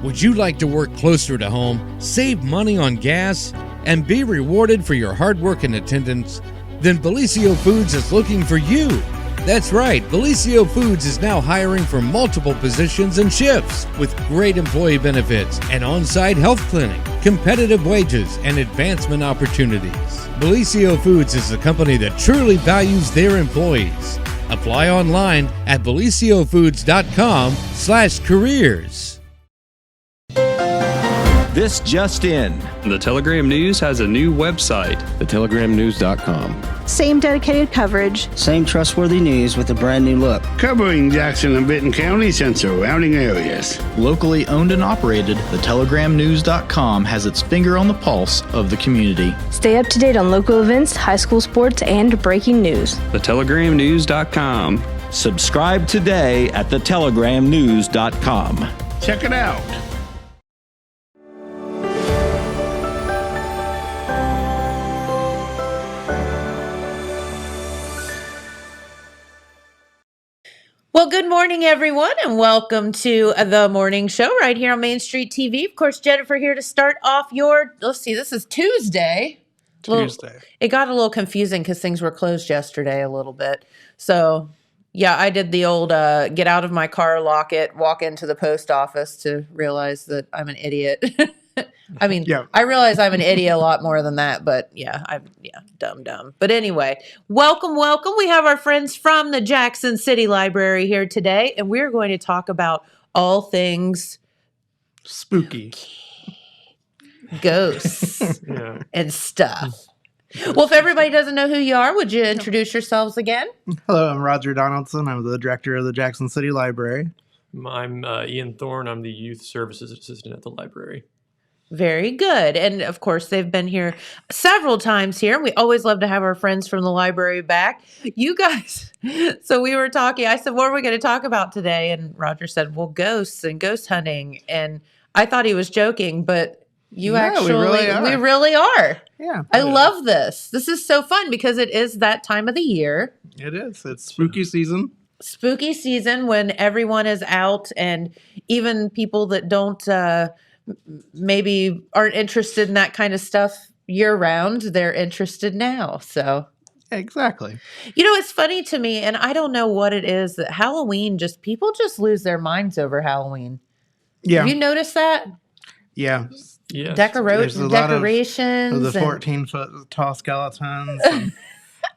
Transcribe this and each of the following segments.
Would you like to work closer to home, save money on gas, and be rewarded for your hard work and attendance? Then Bellisio Foods is looking for you. That's right, Bellisio Foods is now hiring for multiple positions and shifts with great employee benefits, an on-site health clinic, competitive wages, and advancement opportunities. Bellisio Foods is a company that truly values their employees. Apply online at BellisioFoods.com/careers. This just in. The Telegram News has a new website. TheTelegramNews.com. Same dedicated coverage. Same trustworthy news with a brand new look. Covering Jackson and Benton counties and surrounding areas. Locally owned and operated, TheTelegramNews.com has its finger on the pulse of the community. Stay up to date on local events, high school sports, and breaking news. TheTelegramNews.com. Subscribe today at TheTelegramNews.com. Check it out. Well, good morning, everyone, and welcome to the morning show right here on Main Street TV. Of course, Jennifer here to start off let's see, this is Tuesday. It got a little confusing because things were closed yesterday a little bit. So, yeah, I did the old get out of my car, lock it, walk into the post office to realize that I'm an idiot. I mean, yeah. I realize I'm an idiot a lot more than that, but dumb. But anyway, welcome. We have our friends from the Jackson City Library here today, and we're going to talk about all things spooky, ghosts, and stuff. Well, if everybody doesn't know who you are, would you introduce yourselves again? Hello, I'm Roger Donaldson. I'm the director of the Jackson City Library. I'm Ian Thorne. I'm the youth services assistant at the library. Very good. And of course, they've been here several times here. We always love to have our friends from the library back. You guys, so we were talking, I said, what are we going to talk about today? And Roger said, well, ghosts and ghost hunting. And I thought he was joking, but we really are. Yeah. I love this. This is so fun because it is that time of the year. It is. It's spooky season. Spooky season when everyone is out, and even people that don't, maybe aren't interested in that kind of stuff year round, they're interested now. So exactly. It's funny to me, and I don't know what it is that Halloween people just lose their minds over Halloween. Yeah. Have you noticed that? Yeah. Yes. Decorations of the 14-foot tall skeletons and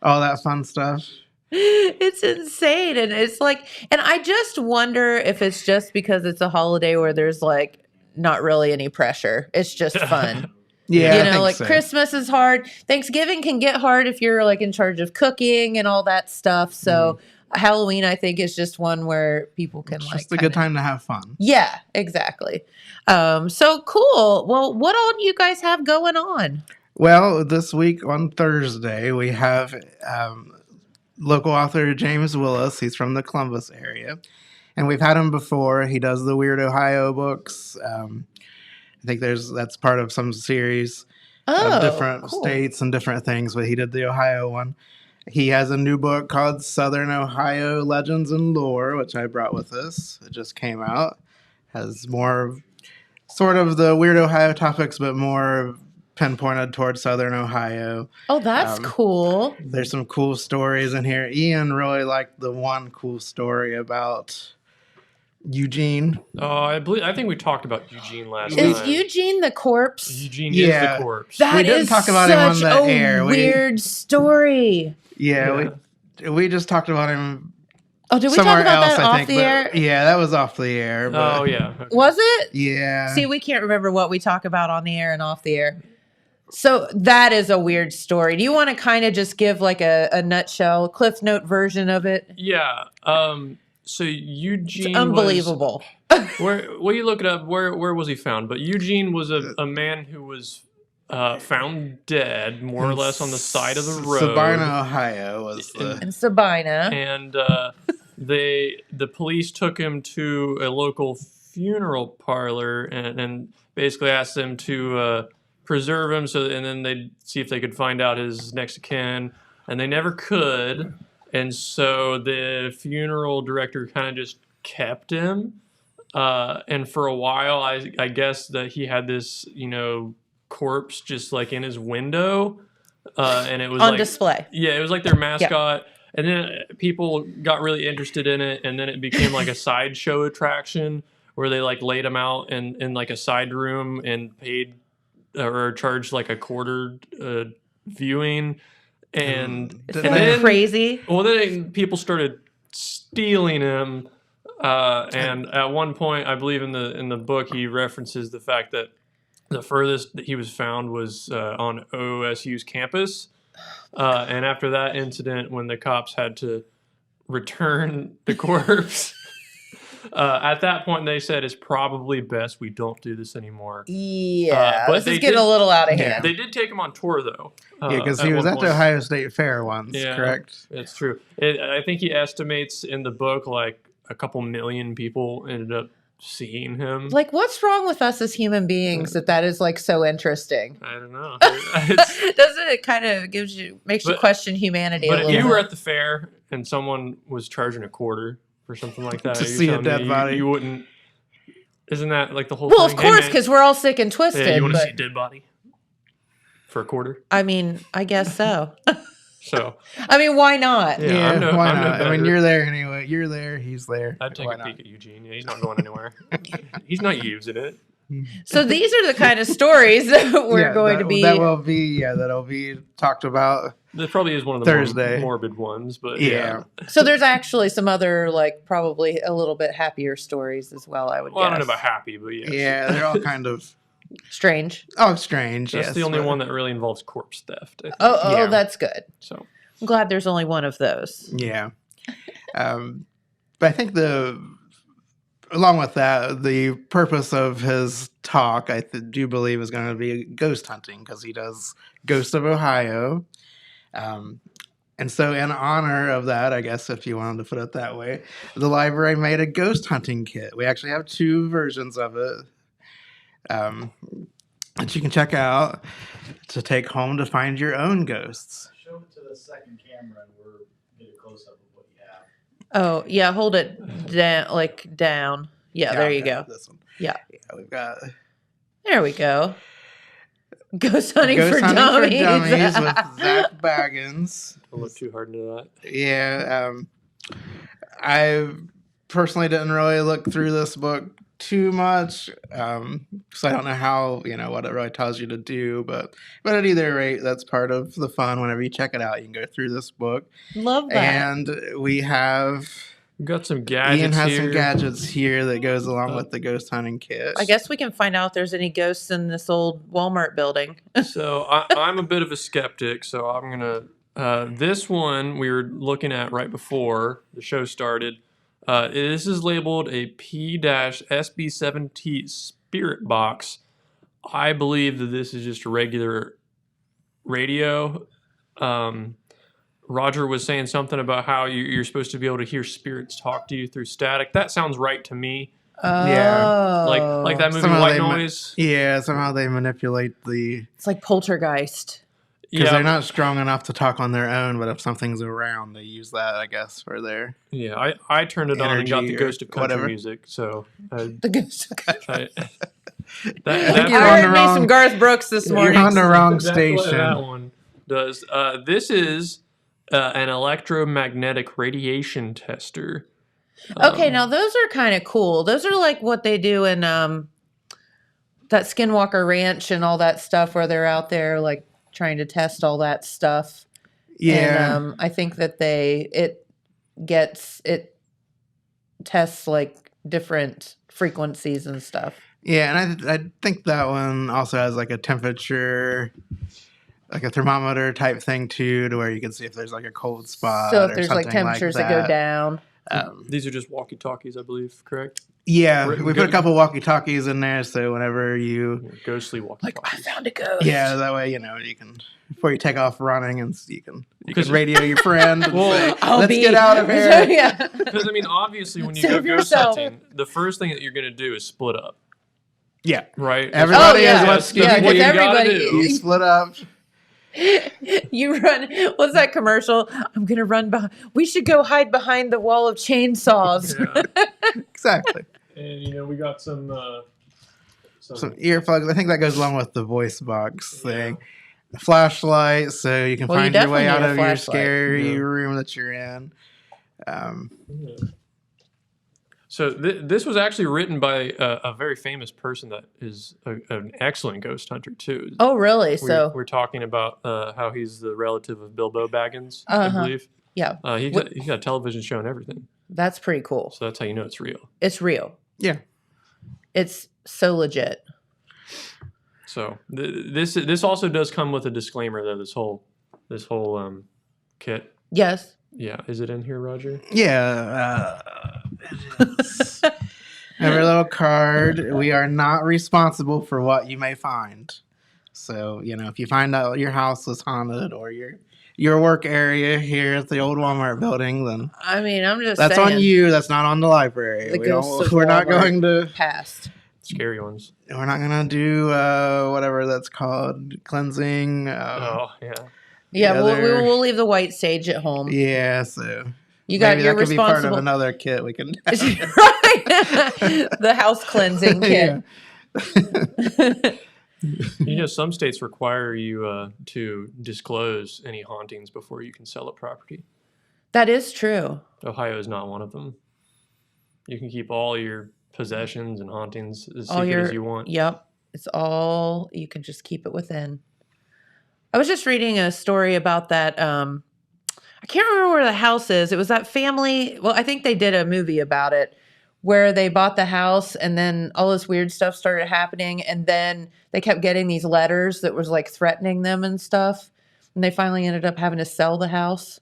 all that fun stuff. It's insane. And it's like, and I just wonder if it's just because it's a holiday where there's like not really any pressure. It's just fun. Yeah. So. Christmas is hard. Thanksgiving can get hard if you're like in charge of cooking and all that stuff. So Halloween, I think, is just one where people can it's just a good time to have fun. Yeah, exactly. So cool. Well, what all do you guys have going on? Well, this week on Thursday, we have local author James Willis. He's from the Columbus area. And we've had him before. He does the Weird Ohio books. I think that's part of some series of different states and different things, but he did the Ohio one. He has a new book called Southern Ohio Legends and Lore, which I brought with us. It just came out. Has more sort of the Weird Ohio topics, but more pinpointed towards Southern Ohio. Oh, that's cool. There's some cool stories in here. Ian really liked the one cool story about Eugene. I think we talked about Eugene last time. Is Eugene the corpse? Eugene is the corpse. That we didn't talk about him on the air. Weird story. Yeah. We just talked about him. Oh, did we talk about else, that off the air? Yeah, that was off the air. But, yeah. Okay. Was it? Yeah. See, we can't remember what we talk about on the air and off the air. So that is a weird story. Do you want to kind of just give like a nutshell, Cliff Note version of it? Yeah. So Eugene, it's unbelievable. Well, you look it up. Where was he found? But Eugene was a man who was found dead, more or less, on the side of the road. Sabina, Ohio was in Sabina, and the police took him to a local funeral parlor and basically asked them to preserve him, and then they'd see if they could find out his next of kin, and they never could. And so the funeral director kind of just kept him And for a while, I guess that he had this, corpse just like in his window, and it was On like, display. Yeah, it was like their mascot. And then people got really interested in it, and then it became like a sideshow attraction where they like laid him out in like a side room and paid or charged like a quarter viewing. And Isn't that crazy? Well, then people started stealing him. And at one point, I believe in the book, he references the fact that the furthest that he was found was on OSU's campus. And after that incident, when the cops had to return the corpse, at that point they said it's probably best we don't do this anymore. Yeah, but this is getting a little out of hand. They did take him on tour, though. Yeah, because he was at the Ohio State Fair once, correct? It's true. I think he estimates in the book like a couple million people ended up seeing him. Like, what's wrong with us as human beings that is like so interesting? I don't know. Doesn't it kind of makes you question humanity a little bit? But if you were bit? at the fair and someone was charging a quarter for something like that to see a dead body, you wouldn't. Isn't that like the whole well, thing? Of course, because we're all sick and twisted. Yeah, you want to see a dead body for a quarter? I mean, I guess so. So, I mean, why not? Yeah, why not? I mean, you're there anyway. You're there. He's there. I'd take a peek at Eugene. Yeah, he's not going anywhere. He's not using it. So these are the kind of stories that we're going to be. That'll be talked about. There probably is one of the Thursday morbid ones, but yeah. So there's actually some other, like, probably a little bit happier stories as well, I would guess. I don't know about happy, but yes. Yeah, they're all kind of strange. Oh, strange. That's the only one that really involves corpse theft. Oh, that's good. So I'm glad there's only one of those. Yeah. But I think along with that, the purpose of his talk, I do believe, is going to be ghost hunting, because he does Ghost of Ohio. And so in honor of that, I guess if you wanted to put it that way, the library made a ghost hunting kit. We actually have 2 versions of it that you can check out to take home to find your own ghosts. Show it to the second camera and we'll get a close-up of what you have. Oh, yeah, hold it down. Yeah, there you go. This one. Yeah. We've got... There we go. Ghost Hunting for Dummies with Zach Baggins. Don't look too hard into that. Yeah. I personally didn't really look through this book too much, because I don't know how, what it really tells you to do, but at either rate, that's part of the fun. Whenever you check it out, you can go through this book. Love that. And we have... We've got some gadgets. Ian has some gadgets here that goes along with the ghost hunting kit. I guess we can find out if there's any ghosts in this old Walmart building. So I'm a bit of a skeptic, so I'm gonna. This one we were looking at right before the show started. This is labeled a P-SB7T Spirit Box. I believe that this is just a regular radio. Roger was saying something about how you're supposed to be able to hear spirits talk to you through static. That sounds right to me. Yeah. Like that movie White Noise. Somehow they manipulate the... It's like Poltergeist. Because they're not strong enough to talk on their own, but if something's around, they use that, I guess, for their... Yeah, I turned it on and got the Ghost of Country music, so... the Ghost of Country. I heard me some Garth Brooks this morning. You're on the wrong Exactly station. That one does. This is... an electromagnetic radiation tester. Okay, now those are kind of cool. Those are like what they do in that Skinwalker Ranch and all that stuff, where they're out there like trying to test all that stuff. Yeah. And I think that it tests like different frequencies and stuff. Yeah, and I think that one also has like a temperature, like a thermometer type thing too, to where you can see if there's like a cold spot. So if there's like temperatures that go down. These are just walkie-talkies, I believe, correct? Yeah, we put a couple walkie-talkies in there, so whenever you... Ghostly walkie-talkies. Like, I found a ghost. Yeah, that way, you can... Before you take off running, and you can radio your friend and say, let's get out of here. Yeah. Because, I mean, obviously, when you go ghost hunting, the first thing that you're going to do is split up. Yeah. Right? Everybody is what you everybody do. You split up. You run. What's that commercial? I'm gonna run behind. We should go hide behind the wall of chainsaws. Exactly. And we got some earplugs. I think that goes along with the voice box thing. A flashlight, so you can find your way out of your scary room that you're in. So this was actually written by a very famous person that is an excellent ghost hunter too. Oh, really? So we're talking about how he's the relative of Bilbo Baggins, I believe. Yeah. He's got a television show and everything. That's pretty cool. So that's how you know it's real. It's real. Yeah. It's so legit. So this also does come with a disclaimer though. This whole kit. Yes. Yeah. Is it in here, Roger? Yeah. It is. Every little card. We are not responsible for what you may find. So if you find out your house was haunted or your work area here at the old Walmart building, then I'm just that's saying, on you. That's not on the library. We're not going to past. Scary ones. We're not going to do whatever that's called, cleansing. Yeah. Yeah, we'll leave the white sage at home. Yeah, so you're that could responsible. be part of another kit we can. Right, the house cleansing kit. Some states require you to disclose any hauntings before you can sell a property. That is true. Ohio is not one of them. You can keep all your possessions and hauntings as secret as you want. Yep. It's all, you can just keep it within. I was just reading a story about that. I can't remember where the house is. It was that family. Well, I think they did a movie about it where they bought the house and then all this weird stuff started happening. And then they kept getting these letters that was like threatening them and stuff. And they finally ended up having to sell the house.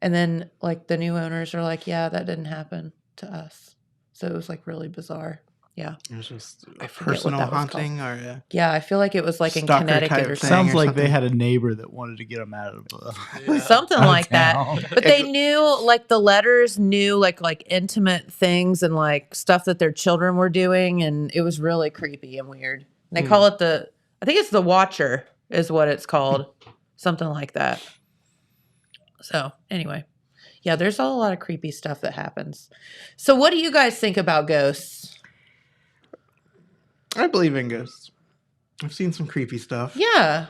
And then like the new owners are like, yeah, that didn't happen to us. So it was like really bizarre. Yeah. It was just a personal haunting or yeah, I feel like it was like in Connecticut or something. Sounds like they had a neighbor that wanted to get them out of something like that. But they knew like the letters knew like intimate things and like stuff that their children were doing, and it was really creepy and weird. And they call it I think it's the Watcher is what it's called. Something like that. So anyway. Yeah, there's a lot of creepy stuff that happens. So what do you guys think about ghosts? I believe in ghosts. I've seen some creepy stuff. Yeah.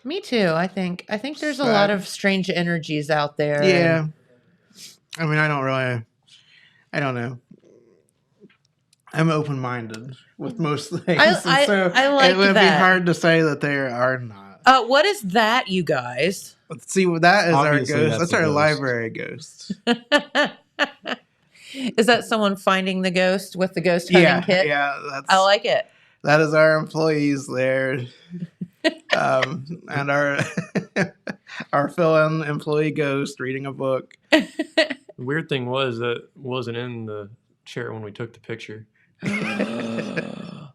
Me too, I think. I think there's a lot of strange energies out there. Yeah. I mean, I don't know. I'm open-minded with most things. I like it would that. be hard to say that there are not. What is that, you guys? Let's see, that is Obviously, our ghost. That's our ghost. library ghost. Is that someone finding the ghost with the ghost hunting kit? Yeah, I like it. That is our employees there. And our fill-in employee ghost reading a book. The weird thing was that it wasn't in the chair when we took the picture. That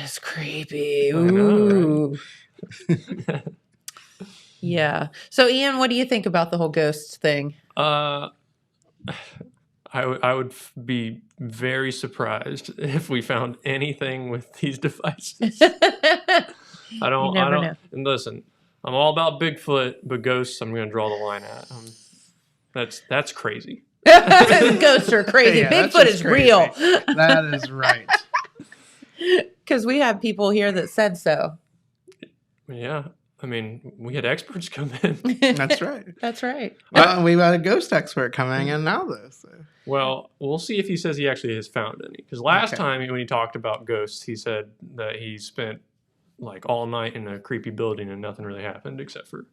is creepy. I know, Ooh. Yeah. So, Ian, what do you think about the whole ghost thing? I would be very surprised if we found anything with these devices. I don't know. And listen, I'm all about Bigfoot, but ghosts, I'm going to draw the line at. That's crazy. Ghosts are crazy. Yeah, Bigfoot is crazy. real. That is right. Because we have people here that said so. Yeah. I mean, we had experts come in. That's right. That's right. Well, we've got a ghost expert coming in now, though. So. Well, we'll see if he says he actually has found any. Because last time when he talked about ghosts, he said that he spent like all night in a creepy building and nothing really happened except for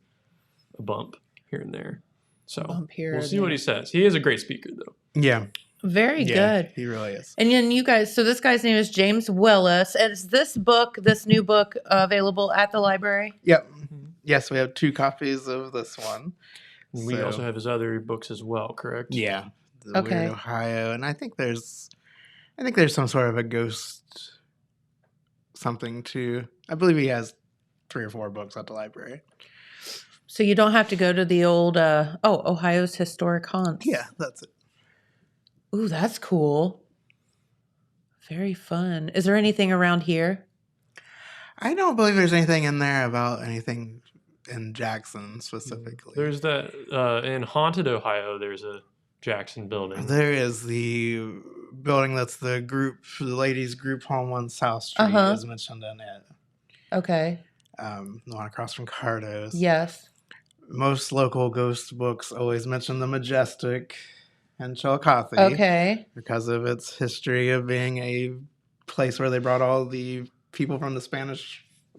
a bump here and there. So we'll see what he says. He is a great speaker, though. Yeah. Very good. He really is. And then you guys, so this guy's name is James Willis. And is this new book, available at the library? Yep. Yes, we have 2 copies of this one. We also have his other books as well, correct? Yeah. The Weird Ohio. And I think there's some sort of a ghost something too. I believe he has 3 or 4 books at the library. So you don't have to go to the old, Ohio's Historic Haunts. Yeah, that's it. Ooh, that's cool. Very fun. Is there anything around here? I don't believe there's anything in there about anything in Jackson specifically. There's that in Haunted Ohio. There's a Jackson building. There is the building that's the ladies' group home on South Street is mentioned in it. Okay. The one across from Cardo's. Yes. Most local ghost books always mention the Majestic and Chillicothe. Okay. Because of its history of being a place where they brought all the people from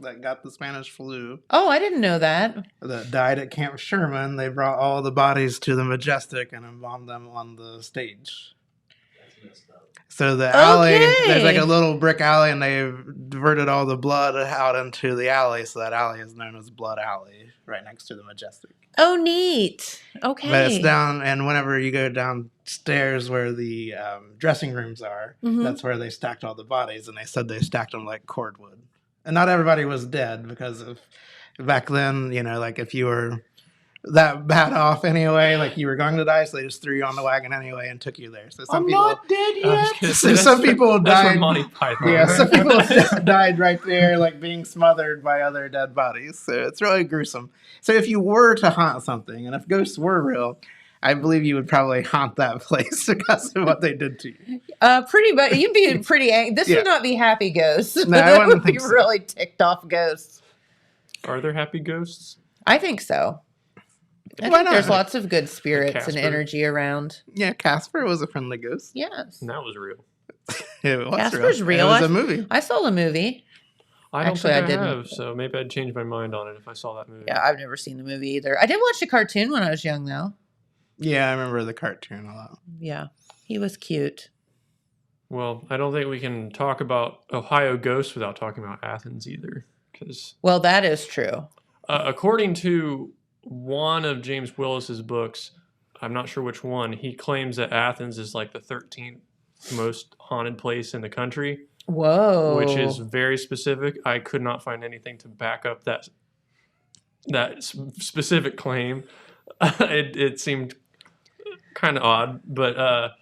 that got the Spanish flu. Oh, I didn't know that. That died at Camp Sherman. They brought all the bodies to the Majestic and embalmed them on the stage. So the alley, there's like a little brick alley, and they've diverted all the blood out into the alley. So that alley is known as Blood Alley, right next to the Majestic. Oh, neat. Okay. But it's down, and whenever you go downstairs where the dressing rooms are, that's where they stacked all the bodies, and they said they stacked them like cordwood. And not everybody was dead, because of back then, like if you were that bad off anyway, like you were going to die, so they just threw you on the wagon anyway and took you there. So some people not dead yet. So some people That's died. from Monty Python. Yeah, some people died right there, like being smothered by other dead bodies. So it's really gruesome. So if you were to haunt something, and if ghosts were real, I believe you would probably haunt that place because of what they did to you. Pretty much. You'd be pretty angry. This would not be happy ghosts. No, I that wouldn't would be think so. really ticked off ghosts. Are there happy ghosts? I think so. I Why think there's not? lots of good spirits and Casper. energy around. Yeah, Casper was a friendly ghost. Yes. And that was real. It was Casper's real. It was a movie. I saw the movie. I don't Actually, think I didn't. have, so maybe I'd change my mind on it if I saw that movie. Yeah, I've never seen the movie either. I did watch the cartoon when I was young, though. Yeah, I remember the cartoon a lot. Yeah, he was cute. Well, I don't think we can talk about Ohio ghosts without talking about Athens either. Because Well, that is true. according to one of James Willis's books, I'm not sure which one, he claims that Athens is like the 13th most haunted place in the country. Whoa. Which is very specific. I could not find anything to back up that specific claim. It seemed kind of odd, but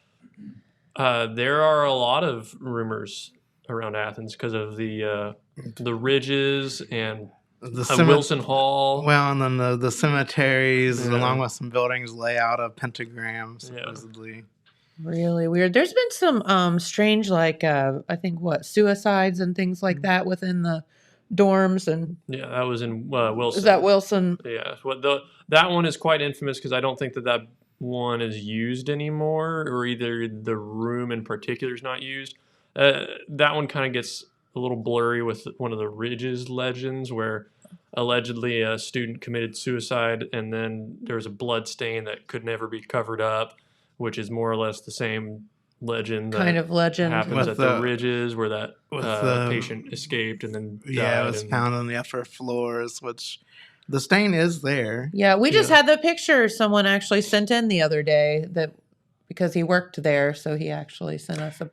there are a lot of rumors around Athens because of the ridges and Wilson Hall. Well, and then the cemeteries, along with some buildings, lay out a pentagram, supposedly. Really weird. There's been some strange, like, I think, suicides and things like that within the dorms. And Yeah, that was in Wilson. is that Wilson? Yeah, that one is quite infamous because I don't think that one is used anymore, or either the room in particular is not used. That one kind of gets a little blurry with one of the Ridges legends, where allegedly a student committed suicide, and then there was a blood stain that could never be covered up, which is more or less the same legend. Kind of legend. Happens With at the- the Ridges, where that with the- patient escaped and then died. Yeah, it was and- found on the upper floors, which the stain is there. Yeah, we just had the picture someone actually sent in the other day because he worked there, so he actually sent us a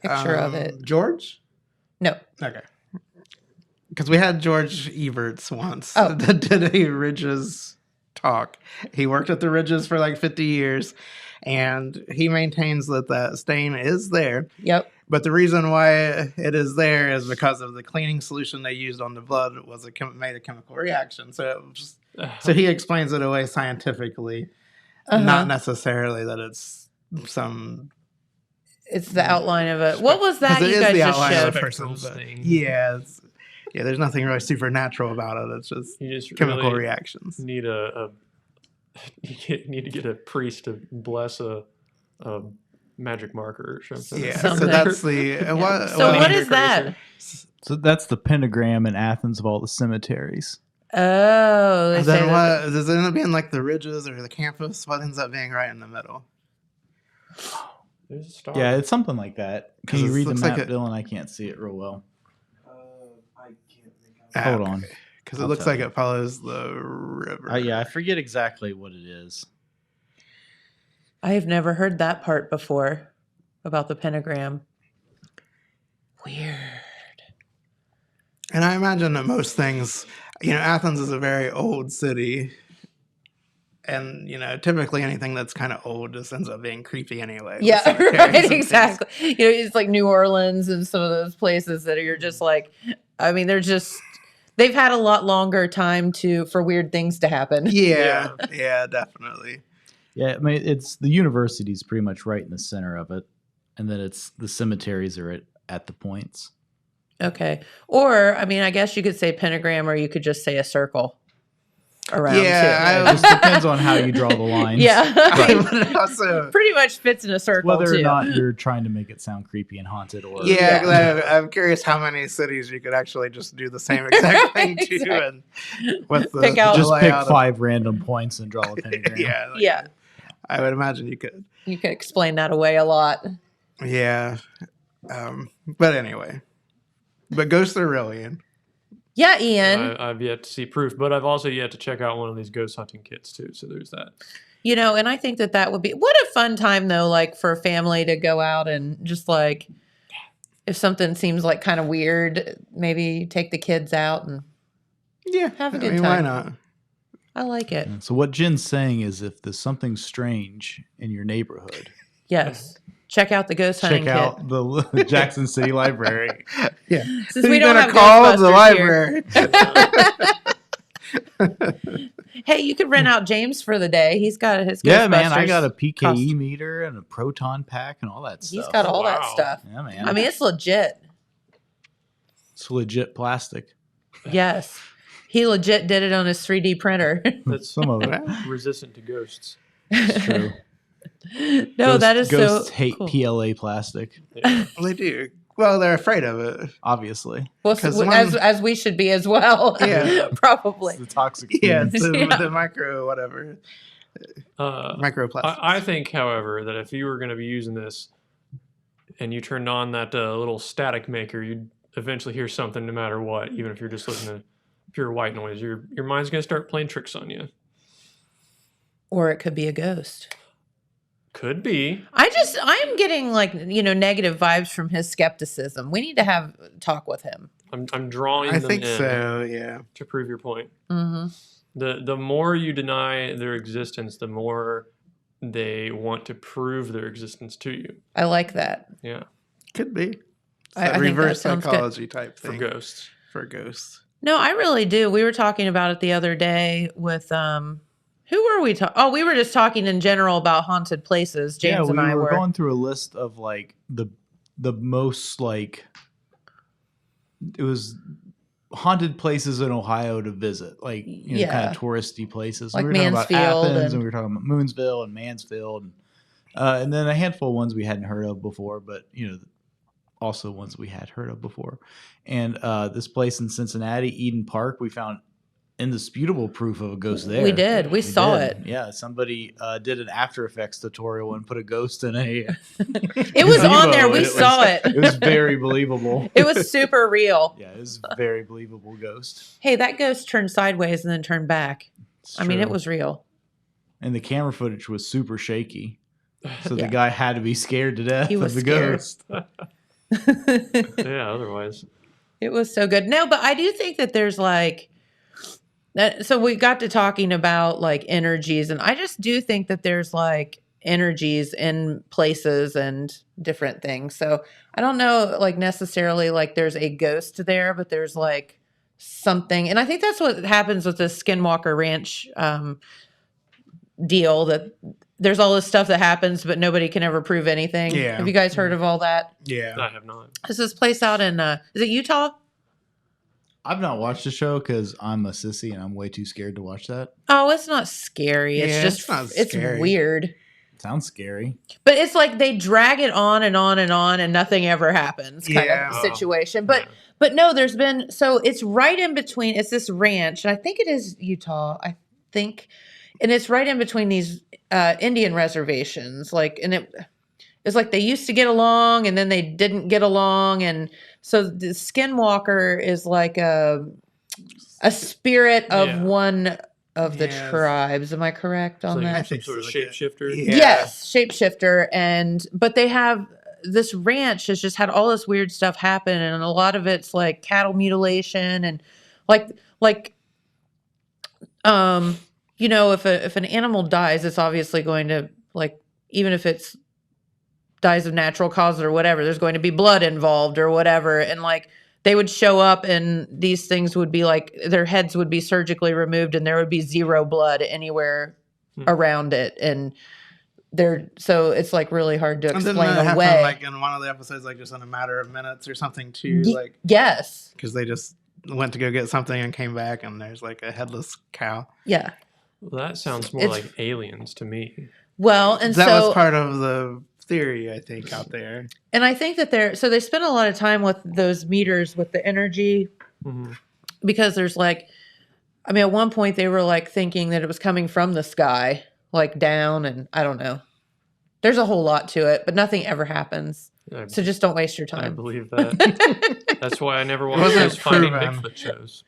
picture of it. George? No. Okay. Because we had George Everts once Oh. that did a Ridges talk. He worked at the Ridges for like 50 years, and he maintains that stain is there. Yep. But the reason why it is there is because of the cleaning solution they used on the blood made a chemical reaction. So so he explains it away scientifically, not necessarily that it's some. It's the outline of it. What was that 'cause it you is guys the just outline of showed? a person, Spectral but- stain. yeah, there's nothing really supernatural about it. It's just You just chemical really reactions. need need to get a priest to bless a magic marker or something. Yeah, so Something. that's the So what is that? So that's the pentagram in Athens of all the cemeteries. Oh, they And say then that- what does it end up being, like the Ridges or the campus? What ends up being right in the middle? There's a star. Yeah, it's something like that. Can 'Cause you it read the looks map, like Dylan? I can't see it real well. Ah, Hold on. because it I'll looks tell like you. it follows the river. Yeah, I forget exactly what it is. I have never heard that part before about the pentagram. Weird. And I imagine that most things, Athens is a very old city. And, typically anything that's kind of old just ends up being creepy anyway. with Yeah, cemeteries right, and things. exactly. It's like New Orleans and some of those places that you're just like, they've had a lot longer time for weird things to happen. Yeah, definitely. Yeah, I mean, it's the university's pretty much right in the center of it. and then it's the cemeteries are at the points. Okay. Or, I mean, I guess you could say pentagram, or you could just say a circle around. Yeah, too. It just depends on how you draw the lines. Yeah. But it also, Pretty much fits in a circle, Whether too. or not you're trying to make it sound creepy and haunted, or yeah, 'cause I'm curious how many cities you could actually just do the same exact thing to, Exactly. and what's the Pick out- just pick layout of- 5 random points and draw a pentagram. Yeah, like, Yeah. I would imagine you could. You could explain that away a lot. Yeah, but anyway, but ghosts are real, Ian. Yeah, Ian. I've yet to see proof, but I've also yet to check out one of these ghost hunting kits too. So there's that. You know, and I think that would be what a fun time though, like for a family to go out and just like, if something seems like kind of weird, maybe take the kids out and Yeah, have a I good mean, time. why not? I like it. So what Jen's saying is, if there's something strange in your neighborhood, Yes. Check out the ghost hunting check kit. out the Jackson City Library. Yeah, Since we Who's don't gonna have call the Ghostbusters library? Hey, you could rent out James for the day. He's got his Yeah, man, I Ghostbusters got a PKE costume. meter and a proton pack and all that stuff. He's got all that Wow. stuff. Yeah, man. I mean, it's legit. It's legit plastic. Yes. He legit did it on his 3D printer. That's Some of it. resistant to ghosts. It's true. No, that is ghosts so hate cool. PLA plastic, Yeah. They do. Well, they're afraid of it. obviously. Well, 'Cause as we should be as well. Yeah. Probably. It's the toxic. Yeah, fumes. it's Yeah. the micro whatever microplastics. I think, however, that if you were going to be using this and you turned on that little static maker, you'd eventually hear something no matter what, even if you're just listening to pure white noise. Your mind's going to start playing tricks on you. Or it could be a ghost. Could be. I'm getting like, negative vibes from his skepticism. We need to have talk with him. I'm drawing I them think in so. Yeah. to prove your point. Mm-hmm. The more you deny their existence, the more they want to prove their existence to you. I like that. Yeah, Could be. It's I that think that reverse sounds good. psychology type for thing ghosts. for ghosts. No, I really do. We were talking about it the other day with who were we talking? Oh, we were just talking in general about haunted places. James and I were were. going through a list of like the most like it was haunted places in Ohio to visit, like kind Yeah. of touristy places. Like we were talking about Mansfield Athens, and- and we were talking about Moonsville and Mansfield, and then a handful of ones we hadn't heard of before, but also ones we had heard of before. And this place in Cincinnati, Eden Park, we found indisputable proof of a ghost there. We did. We saw did. it. Yeah, somebody did an After Effects tutorial and put a ghost in a. It was on there. gazebo, We and saw it. It was very believable. It was super real. Yeah, it was a very believable ghost. Hey, that ghost turned sideways and then turned back. It's I mean, it true. was real. And the camera footage was super shaky, so Yeah. the guy had to be scared to death He was of the scared. ghost. Yeah, otherwise. It was so good. No, but I do think that there's like that. So we got to talking about like energies, and I just do think that there's like energies in places and different things. So I don't know like necessarily like there's a ghost there, but there's like something. And I think that's what happens with the Skinwalker Ranch deal, that there's all this stuff that happens, but nobody can ever prove anything. Yeah. Have you guys heard of all that? Yeah. I have not. There's this place out in, is it Utah? I've not watched the show because I'm a sissy and I'm way too scared to watch that. Oh, it's not scary. It's Yeah, just, it's not it's scary. weird. Sounds scary. But it's like they drag it on and on and on and nothing ever happens kind Yeah. of situation. But no, there's been, so it's right in between, it's this ranch, and I think it is Utah, I think. And it's right in between these Indian reservations. Like, and it's like they used to get along and then they didn't get along. And so the Skinwalker is like a spirit of Yeah. one of the Yes. tribes. Am I correct on It's like that? some sort of so, like a- shapeshifter. Yeah. Yes, shapeshifter, but they have this ranch has just had all this weird stuff happen, and a lot of it's like cattle mutilation and like if an animal dies, it's obviously going to, like, even if it's dies of natural causes or whatever, there's going to be blood involved or whatever, and like they would show up and these things would be like their heads would be surgically removed and there would be zero blood anywhere around it, and so it's like really hard to And explain didn't that happen, away. like in one of the episodes, like just in a matter of minutes or something too, like Yes. because they just went to go get something and came back, and there's like a headless cow. Yeah. Well, that sounds more like aliens to me. Well, and that so was part of the theory, I think, out there. and I think that they spend a lot of time with those meters with the energy because there's like, I mean, at one point they were like thinking that it was coming from the sky, like down, and I don't know. There's a whole lot to it, but nothing ever happens. So just don't waste your time. I believe that. That's why I never watched those Finding Bigfoot shows.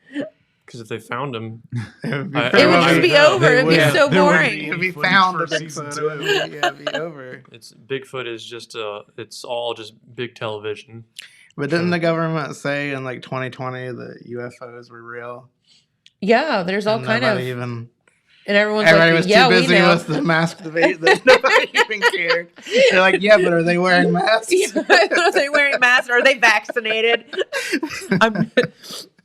Because if they found him, it would just be over. It'd be so boring. If he found the Bigfoot, it would be over. Bigfoot is just it's all just big television. But didn't the government say in like 2020 that UFOs were real? Yeah, there's all kind of even. And everybody was too busy with the mask debate that nobody even cared. They're like, yeah, but are they wearing masks? Are they wearing masks? Are they vaccinated?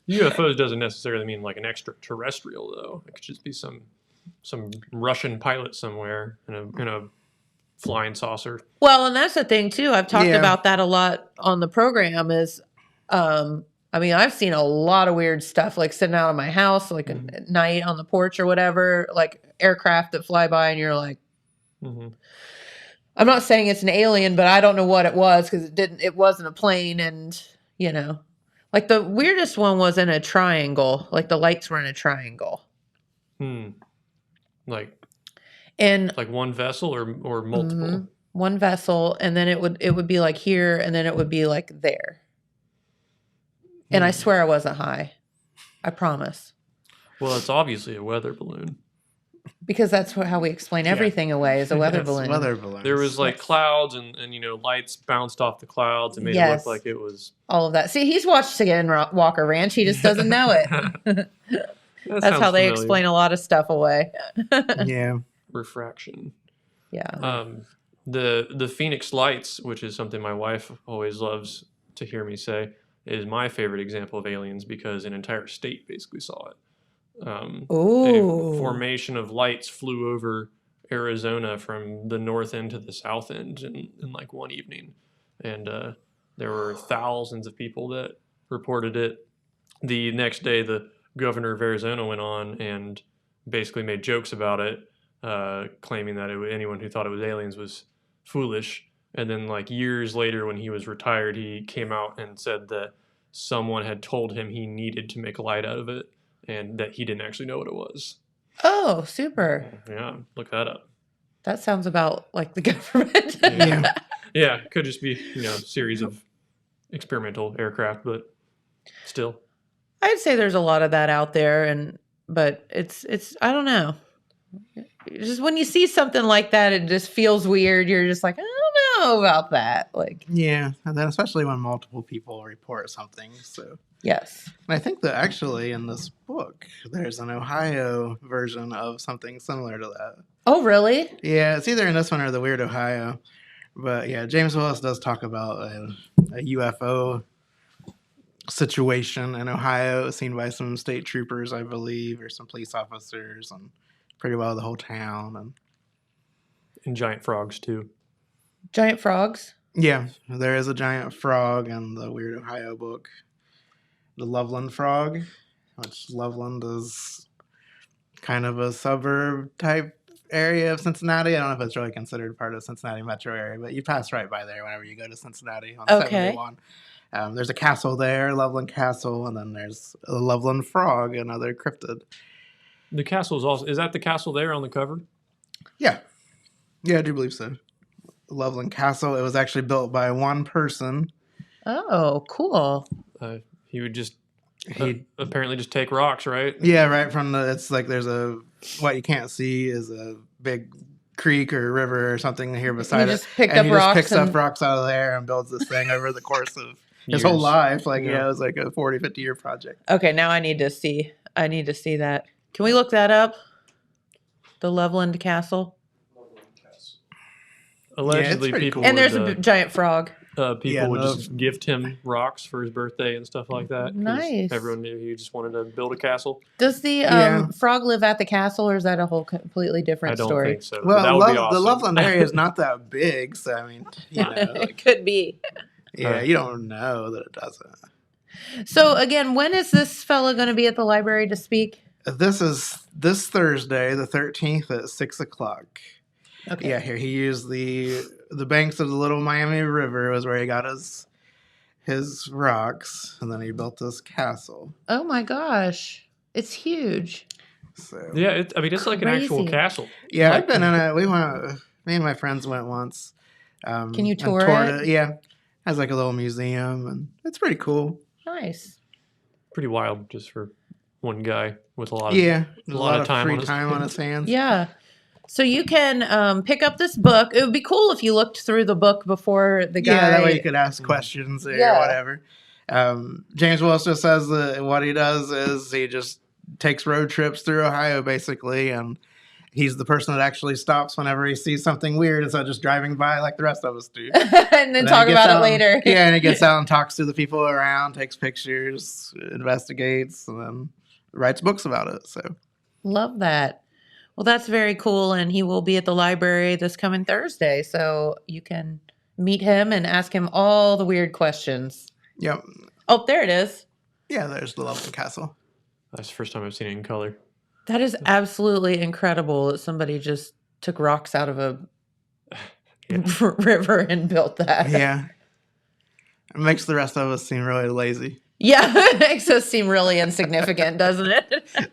UFOs doesn't necessarily mean like an extraterrestrial, though. It could just be some Russian pilot somewhere in a flying saucer. Well, and that's the thing too. I've talked about that a lot on the program. Is I mean, I've seen a lot of weird stuff, like sitting out of my house, like at night on the porch or whatever, like aircraft that fly by, and you're like, I'm not saying it's an alien, but I don't know what it was because it wasn't a plane, and you know, like the weirdest one was in a triangle, like the lights were in a triangle. Like one vessel or multiple. One vessel, and then it would be like here, and then it would be like there. And I swear I wasn't high. I promise. Well, it's obviously a weather balloon. Because that's how we explain everything away is a weather balloon. Weather balloons. There was like clouds and lights bounced off the clouds and made it look like it was... all of that. See, he's watched Skinwalker Ranch. He just doesn't know it. That's how they explain a lot of stuff away. Yeah. Refraction. Yeah. The Phoenix Lights, which is something my wife always loves to hear me say, is my favorite example of aliens because an entire state basically saw it. A formation of lights flew over Arizona from the north end to the south end in like one evening. And there were thousands of people that reported it. The next day, the governor of Arizona went on and basically made jokes about it, claiming that anyone who thought it was aliens was foolish. And then like years later when he was retired, he came out and said that someone had told him he needed to make light out of it and that he didn't actually know what it was. Oh, super. Yeah, look that up. That sounds about like the government. Yeah, it could just be, a series of experimental aircraft, but still. I'd say there's a lot of that out there, but it's I don't know. Just when you see something like that, it just feels weird. You're just like, I don't know about that. Like, yeah, and then especially when multiple people report something. So yes, and I think that actually in this book there's an Ohio version of something similar to that. Oh, really? Yeah, it's either in this one or the Weird Ohio. But yeah, James Willis does talk about a UFO situation in Ohio seen by some state troopers, I believe, or some police officers, and pretty well the whole town. And giant frogs, too. Giant frogs? Yeah, there is a giant frog in the Weird Ohio book. The Loveland frog, which Loveland is kind of a suburb type area of Cincinnati. I don't know if it's really considered part of Cincinnati metro area, but you pass right by there whenever you go to Cincinnati on 71. There's a castle there, Loveland Castle, and then there's a Loveland frog, another cryptid. The castle is that the castle there on the cover? Yeah, I do believe so. Loveland Castle. It was actually built by one person. Oh, cool. He would just apparently just take rocks, right? Yeah, right from it's like there's what you can't see is a big creek or river or something here beside it. Picks up rocks out of there and builds this thing over the course of his whole life. Like, it was like a 40, 50 year project. Okay, now I need to see that. Can we look that up? The Loveland Castle? Allegedly, people and there's a giant frog. people would just gift him rocks for his birthday and stuff like that. 'cause Nice. Everyone knew he just wanted to build a castle. Does the frog live at the castle, or is that a whole completely different I don't story? think so. Well, that would be awesome. the Loveland area is not that big, so I mean, you know, It could be. yeah, you don't know that it doesn't. So again, when is this fella going to be at the library to speak? This is this Thursday, the 13th at 6:00. Okay. Yeah, here he used the banks of the Little Miami River was where he got his rocks, and then he built this castle. Oh my gosh, it's huge. So Yeah, it's like an actual Crazy. castle. yeah, I've been in it. We went. Me and my friends went once. Can you and tour toured it? Yeah, has like a little museum, and it's pretty cool. Nice. Pretty wild just for one guy with a lot of Yeah, a lot of time free on his time on his hands. Yeah. So you can pick up this book. It would be cool if you looked through the book before the guy. Yeah, that way you could ask questions or Yeah. whatever. James Willis just says that what he does is he just takes road trips through Ohio, basically, and he's the person that actually stops whenever he sees something weird instead of just driving by like the rest of us do. and then he talk gets about it out later. Yeah, and he gets out and talks to the people around, takes pictures, investigates, and then writes books about it. So Love that. Well, that's very cool. And he will be at the library this coming Thursday. So you can meet him and ask him all the weird questions. yep. Oh, there it is. Yeah, there's the Loveland Castle. That's the first time I've seen it in color. That is absolutely incredible that somebody just took rocks out of a river and built that. Yeah. It makes the rest of us seem really lazy. Yeah, it makes us seem really insignificant, doesn't it?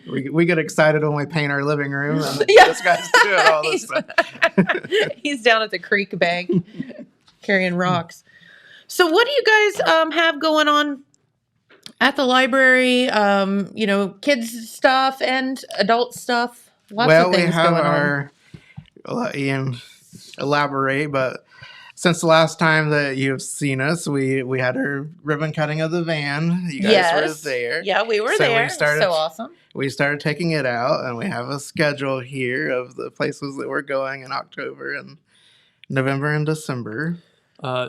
We get excited when we paint our living room, and Yeah. this guy's doing all this stuff. He's down at the creek bank carrying rocks. So what do you guys have going on at the library? You know, kids stuff and adult stuff. Lots of things have going on. our. I'll let Ian elaborate, but since the last time that you've seen us, we had our ribbon cutting of the van. You guys were there. Yeah, we were So we there. It was started- so awesome. We started taking it out, and we have a schedule here of the places that we're going in October and November and December.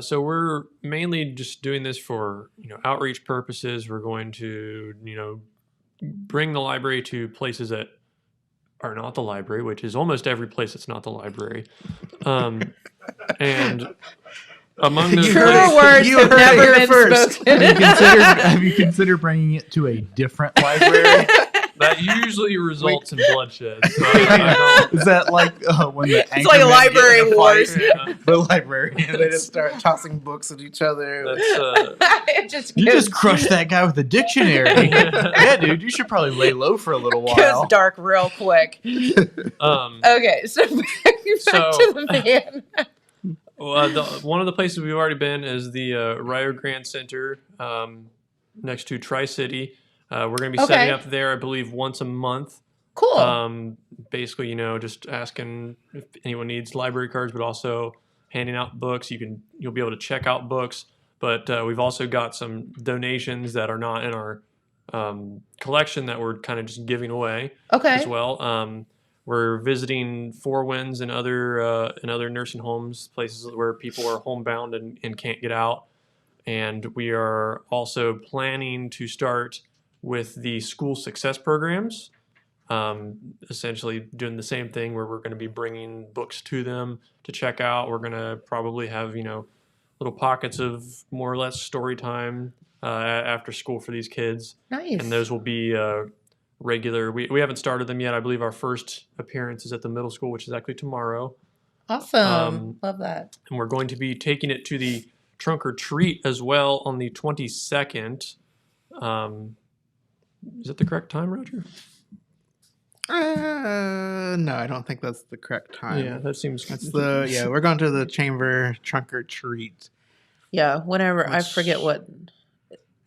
So we're mainly just doing this for outreach purposes. We're going to bring the library to places that are not the library, which is almost every place that's not the library. And among those Truer places, words You have heard it never here been first. spoken. Have you considered bringing it to a different library? that usually results in bloodshed. So I Is that like when the It's like anchormen library get in a wars. fight? don't, The librarian. And they just start tossing books at each other. that's It just You goes, just crushed that guy with a dictionary. Yeah, dude, you should probably lay low for a little goes while. dark real quick. Okay, so back to the van. one of the places we've already been is the Rio Grande Center next to Tri-City. We're going to be setting up there, I believe, once a month. Cool. Basically, just asking if anyone needs library cards, but also handing out books. You'll be able to check out books. But we've also got some donations that are not in our collection that we're kind of just giving away Okay. as well. We're visiting Four Winds and other nursing homes, places where people are homebound and can't get out. And we are also planning to start with the school success programs, essentially doing the same thing where we're going to be bringing books to them to check out. We're going to probably have, little pockets of more or less story time after school for these kids. Nice. And those will be regular. We haven't started them yet. I believe our first appearance is at the middle school, which is actually tomorrow. Awesome. Love that. And we're going to be taking it to the trunk or treat as well on the 22nd. Is that the correct time, Roger? No, I don't think that's the correct time. Yeah, that seems. That's we're going to the chamber trunk or treat. Yeah, whenever. I forget what.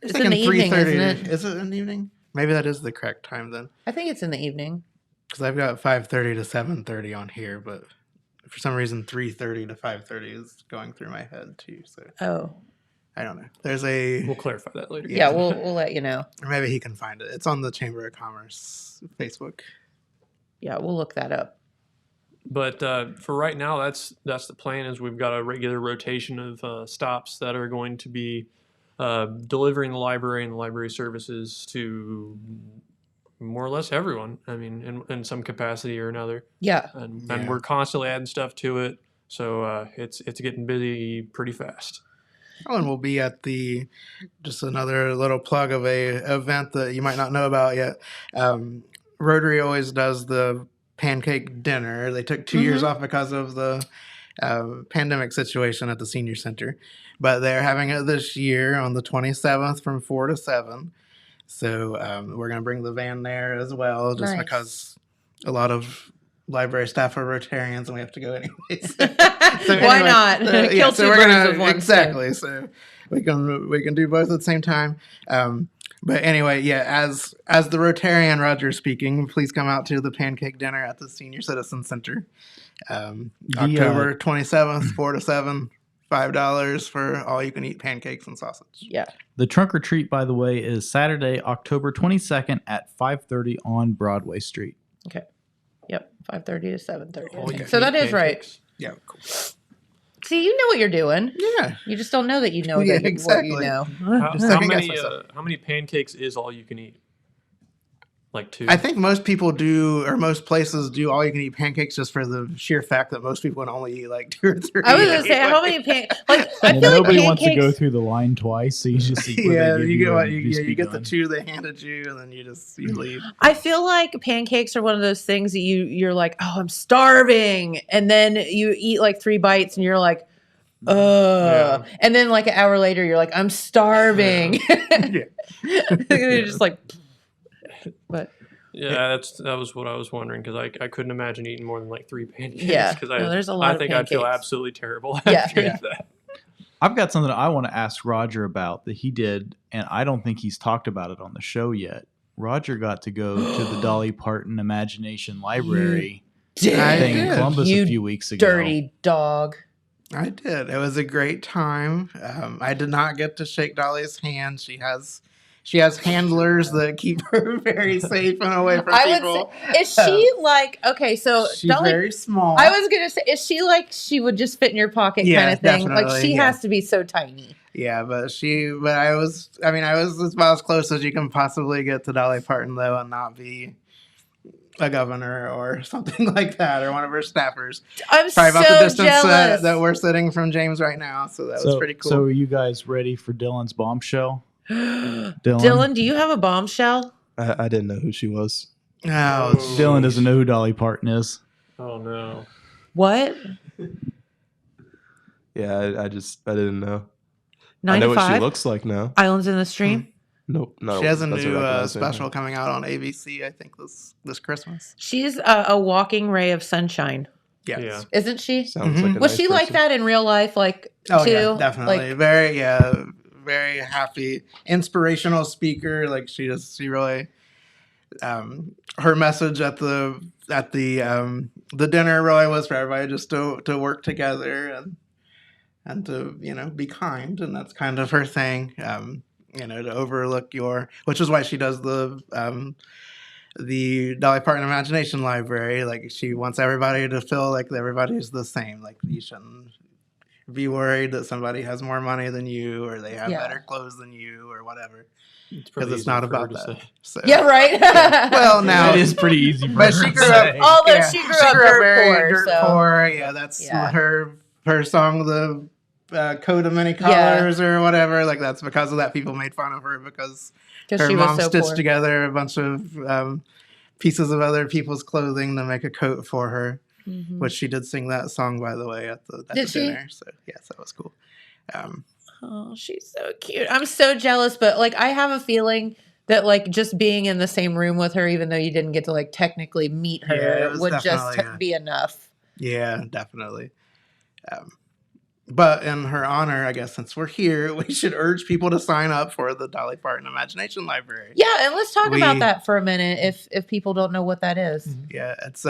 It's in thinking the evening, 3:30. isn't it? Is it in the evening? Maybe that is the correct time then. I think it's in the evening. Because I've got 5:30 to 7:30 on here, but for some reason 3:30 to 5:30 is going through my head too. So Oh. I don't know. There's a. We'll clarify that later. Yeah, we'll let you know. Or maybe he can find it. It's on the Chamber of Commerce Facebook. Yeah, we'll look that up. But for right now, that's the plan. Is we've got a regular rotation of stops that are going to be delivering the library and the library services to more or less everyone. I mean, in some capacity or another. Yeah. And we're constantly adding stuff to it, so it's getting busy pretty fast. Oh, and we'll be at just another little plug of a event that you might not know about yet. Rotary always does the pancake dinner. They took 2 years off because of the pandemic situation at the senior center, but they're having it this year on the 27th from 4 to 7. So we're going to bring the van there as well, just because a lot of library staff are Rotarians and we have to go anyways. Why not? Kill two birds with one exactly. stone. So we can do both at the same time. But anyway, as the Rotarian Roger speaking, please come out to the pancake dinner at the Senior Citizen Center, October 27th, 4 to 7. $5 for all you can eat pancakes and sausage. Yeah. The trunk or treat, by the way, is Saturday, October 22nd at 5:30 on Broadway Street. Okay. Yep. 5:30 to 7:30. Okay. So that is right. Yeah. Cool. See, you know what you're doing. Yeah. You just don't know that you know Yeah, that exactly. what you know. How many pancakes is all you can eat? Like 2? I think most people do, or most places do all you can eat pancakes just for the sheer fact that most people would only eat like 2 or 3. I was going to say, how many pancakes? Like, I And feel like nobody pancakes. wants to go through the line twice, so you just eat what Yeah, they give you get what and you get the done. 2 they handed you, and then you leave. I feel like pancakes are one of those things that you're like, oh, I'm starving, and then you eat like 3 bites, and you're like, and then like an hour later, you're like, I'm starving. You're just like, but. Yeah, that was what I was wondering, because I couldn't imagine eating more than like 3 pancakes. Yeah, because there's a lot I of think I'd feel pancakes. absolutely terrible Yeah. after Yeah. that. I've got something I want to ask Roger about that he did, and I don't think he's talked about it on the show yet. Roger got to go to the Dolly Parton Imagination Library thing in Columbus a few weeks ago. Dirty dog. I did. It was a great time. I did not get to shake Dolly's hand. She has handlers that keep her very safe and away from people. Would say, is she like, okay, so She's Dolly, very small. I was going to say, is she like, she would just fit in your pocket Yeah, kind of thing? Like, definitely, she yeah. has to be so tiny. Yeah, I was about as close as you can possibly get to Dolly Parton, though, and not be a governor or something like that, or one of her staffers. I'm Probably about so the distance jealous. that we're sitting from James right now, so that was pretty cool. So are you guys ready for Dylan's bombshell? Dylan, do you have a bombshell? I didn't know who she was. Oh, Dylan doesn't know who Dolly Parton is. Oh no. What? Yeah, I didn't know. 9 I know to what 5? she looks like now. Islands in the Stream? Nope. No, she has a doesn't new recognize me. special coming out on ABC, I think, this Christmas. She's a walking ray of sunshine. Yes. Yeah. Isn't she? Sounds like a Was nice she like person. that in real life? Like, Oh, too? yeah, definitely. Like, Very happy, inspirational speaker. Like she really, her message at the dinner really was for everybody just to work together and to be kind, and that's kind of her thing. To overlook which is why she does the Dolly Parton Imagination Library. Like she wants everybody to feel like everybody's the same. Like you shouldn't be worried that somebody has more money than you, or they have better clothes than you, or whatever. Because it's not about that. So, yeah, right. well, now It is pretty easy for but her she to grew up. say. Although she grew up very dirt dirt poor, so- poor. Yeah, that's her song, the coat of many Yeah. colors or whatever. Like that's because of that people made fun of her because her she was mom so stitched poor. together a bunch of pieces of other people's clothing to make a coat for her. Mhm. Which she did sing that song, by the way, at the Did she? dinner. So yes, that was cool. Oh, she's so cute. I'm so jealous, but like I have a feeling that like just being in the same room with her, even though you didn't get to like technically meet her, Yeah, it was would just definitely be enough. Yeah, definitely. But in her honor, I guess since we're here, we should urge people to sign up for the Dolly Parton Imagination Library. Yeah, and let's talk about We- that for a minute if people don't know what that is. Yeah, it's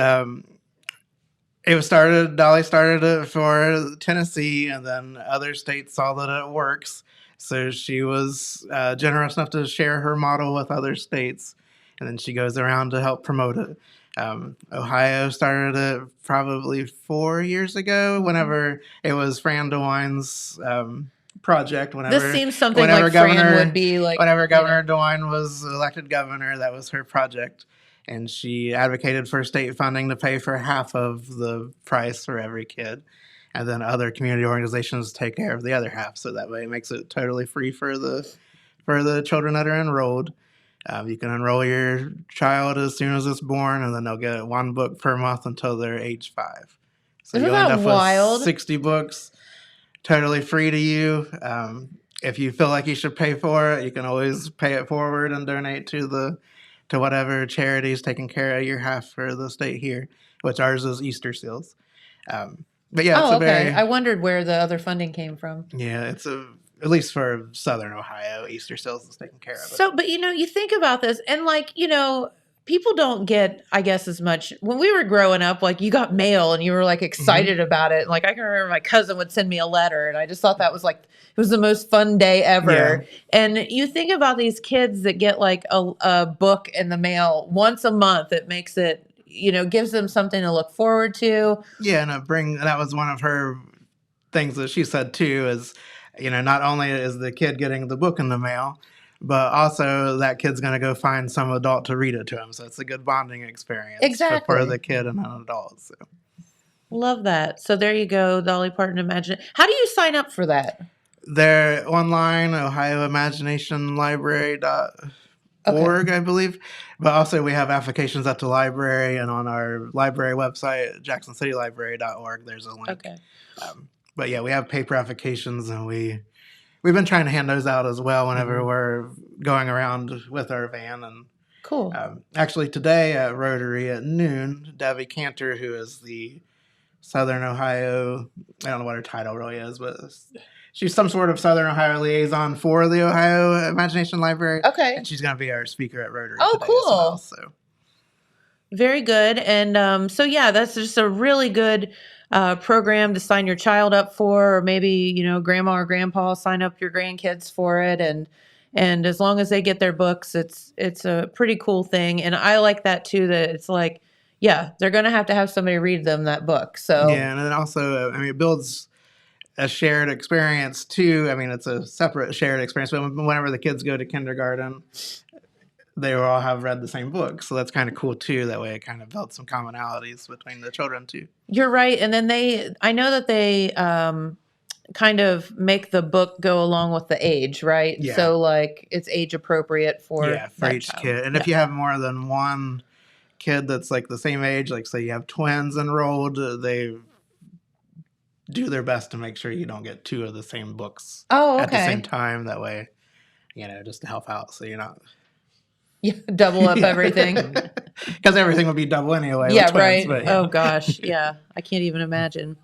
it was started. Dolly started it for Tennessee, and then other states saw that it works. So she was generous enough to share her model with other states, and then she goes around to help promote it. Ohio started it probably 4 years ago. Whenever it was Fran DeWine's project. Whenever This seems something like Fran would be like. Whenever Governor DeWine was elected governor, that was her project, and she advocated for state funding to pay for half of the price for every kid, and then other community organizations take care of the other half. So that way, it makes it totally free for the children that are enrolled. You can enroll your child as soon as it's born, and then they'll get 1 book per month until they're age 5. So Isn't you'll end that up wild? with 60 books, totally free to you. If you feel like you should pay for it, you can always pay it forward and donate to whatever charity's taking care of your half for the state here, which ours is Easter Seals. But yeah, it's okay. I wondered where the other funding came from. Yeah, at least for Southern Ohio, Easter Seals is taking care of it. So, but you think about this, and people don't get, I guess, as much. When we were growing up, like, you got mail and you were like excited about it. Like, I can remember my cousin would send me a letter, and I just thought that was like, it was the most fun day ever. Yeah. And you think about these kids that get like a book in the mail once a month. It makes it, gives them something to look forward to. Yeah, and that was one of her things that she said too, is, not only is the kid getting the book in the mail, but also that kid's going to go find some adult to read it to him. So it's a good bonding experience for the kid and an adult. So. Love that. So there you go, Dolly Parton Imagine. How do you sign up for that? They're online, ohioimaginationlibrary.org, I believe. But also we have applications at the library, and on our library website, jacksoncitylibrary.org, there's a link. Okay. But yeah, we have paper applications, and we've been trying to hand those out as well whenever we're going around with our van. And cool. Actually, today at Rotary at noon, Debbie Cantor, who is the Southern Ohio, I don't know what her title really is, but she's some sort of Southern Ohio liaison for the Ohio Imagination Library. Okay. And she's going to be our speaker at Rotary Oh, today cool. as well. So. Very good. And so, yeah, that's just a really good program to sign your child up for, or maybe, grandma or grandpa sign up your grandkids for it. And as long as they get their books, it's a pretty cool thing. And I like that too, that it's like, yeah, they're going to have somebody read them that book. So yeah. And then also, it builds a shared experience too. It's a separate shared experience, but whenever the kids go to kindergarten, they will all have read the same book. So that's kind of cool too. That way it kind of builds some commonalities between the children too. You're right. And then I know that they kind of make the book go along with the age, right? Yeah. So like it's age appropriate for each kid. And if you have more than one kid that's like the same age, like say you have twins enrolled, they do their best to make sure you don't get 2 of the same books at the same time. That way, just to help out, so you're not double up everything. Because everything would be double anyway. Yeah, with twins, right. But, Oh gosh, yeah, I can't even imagine.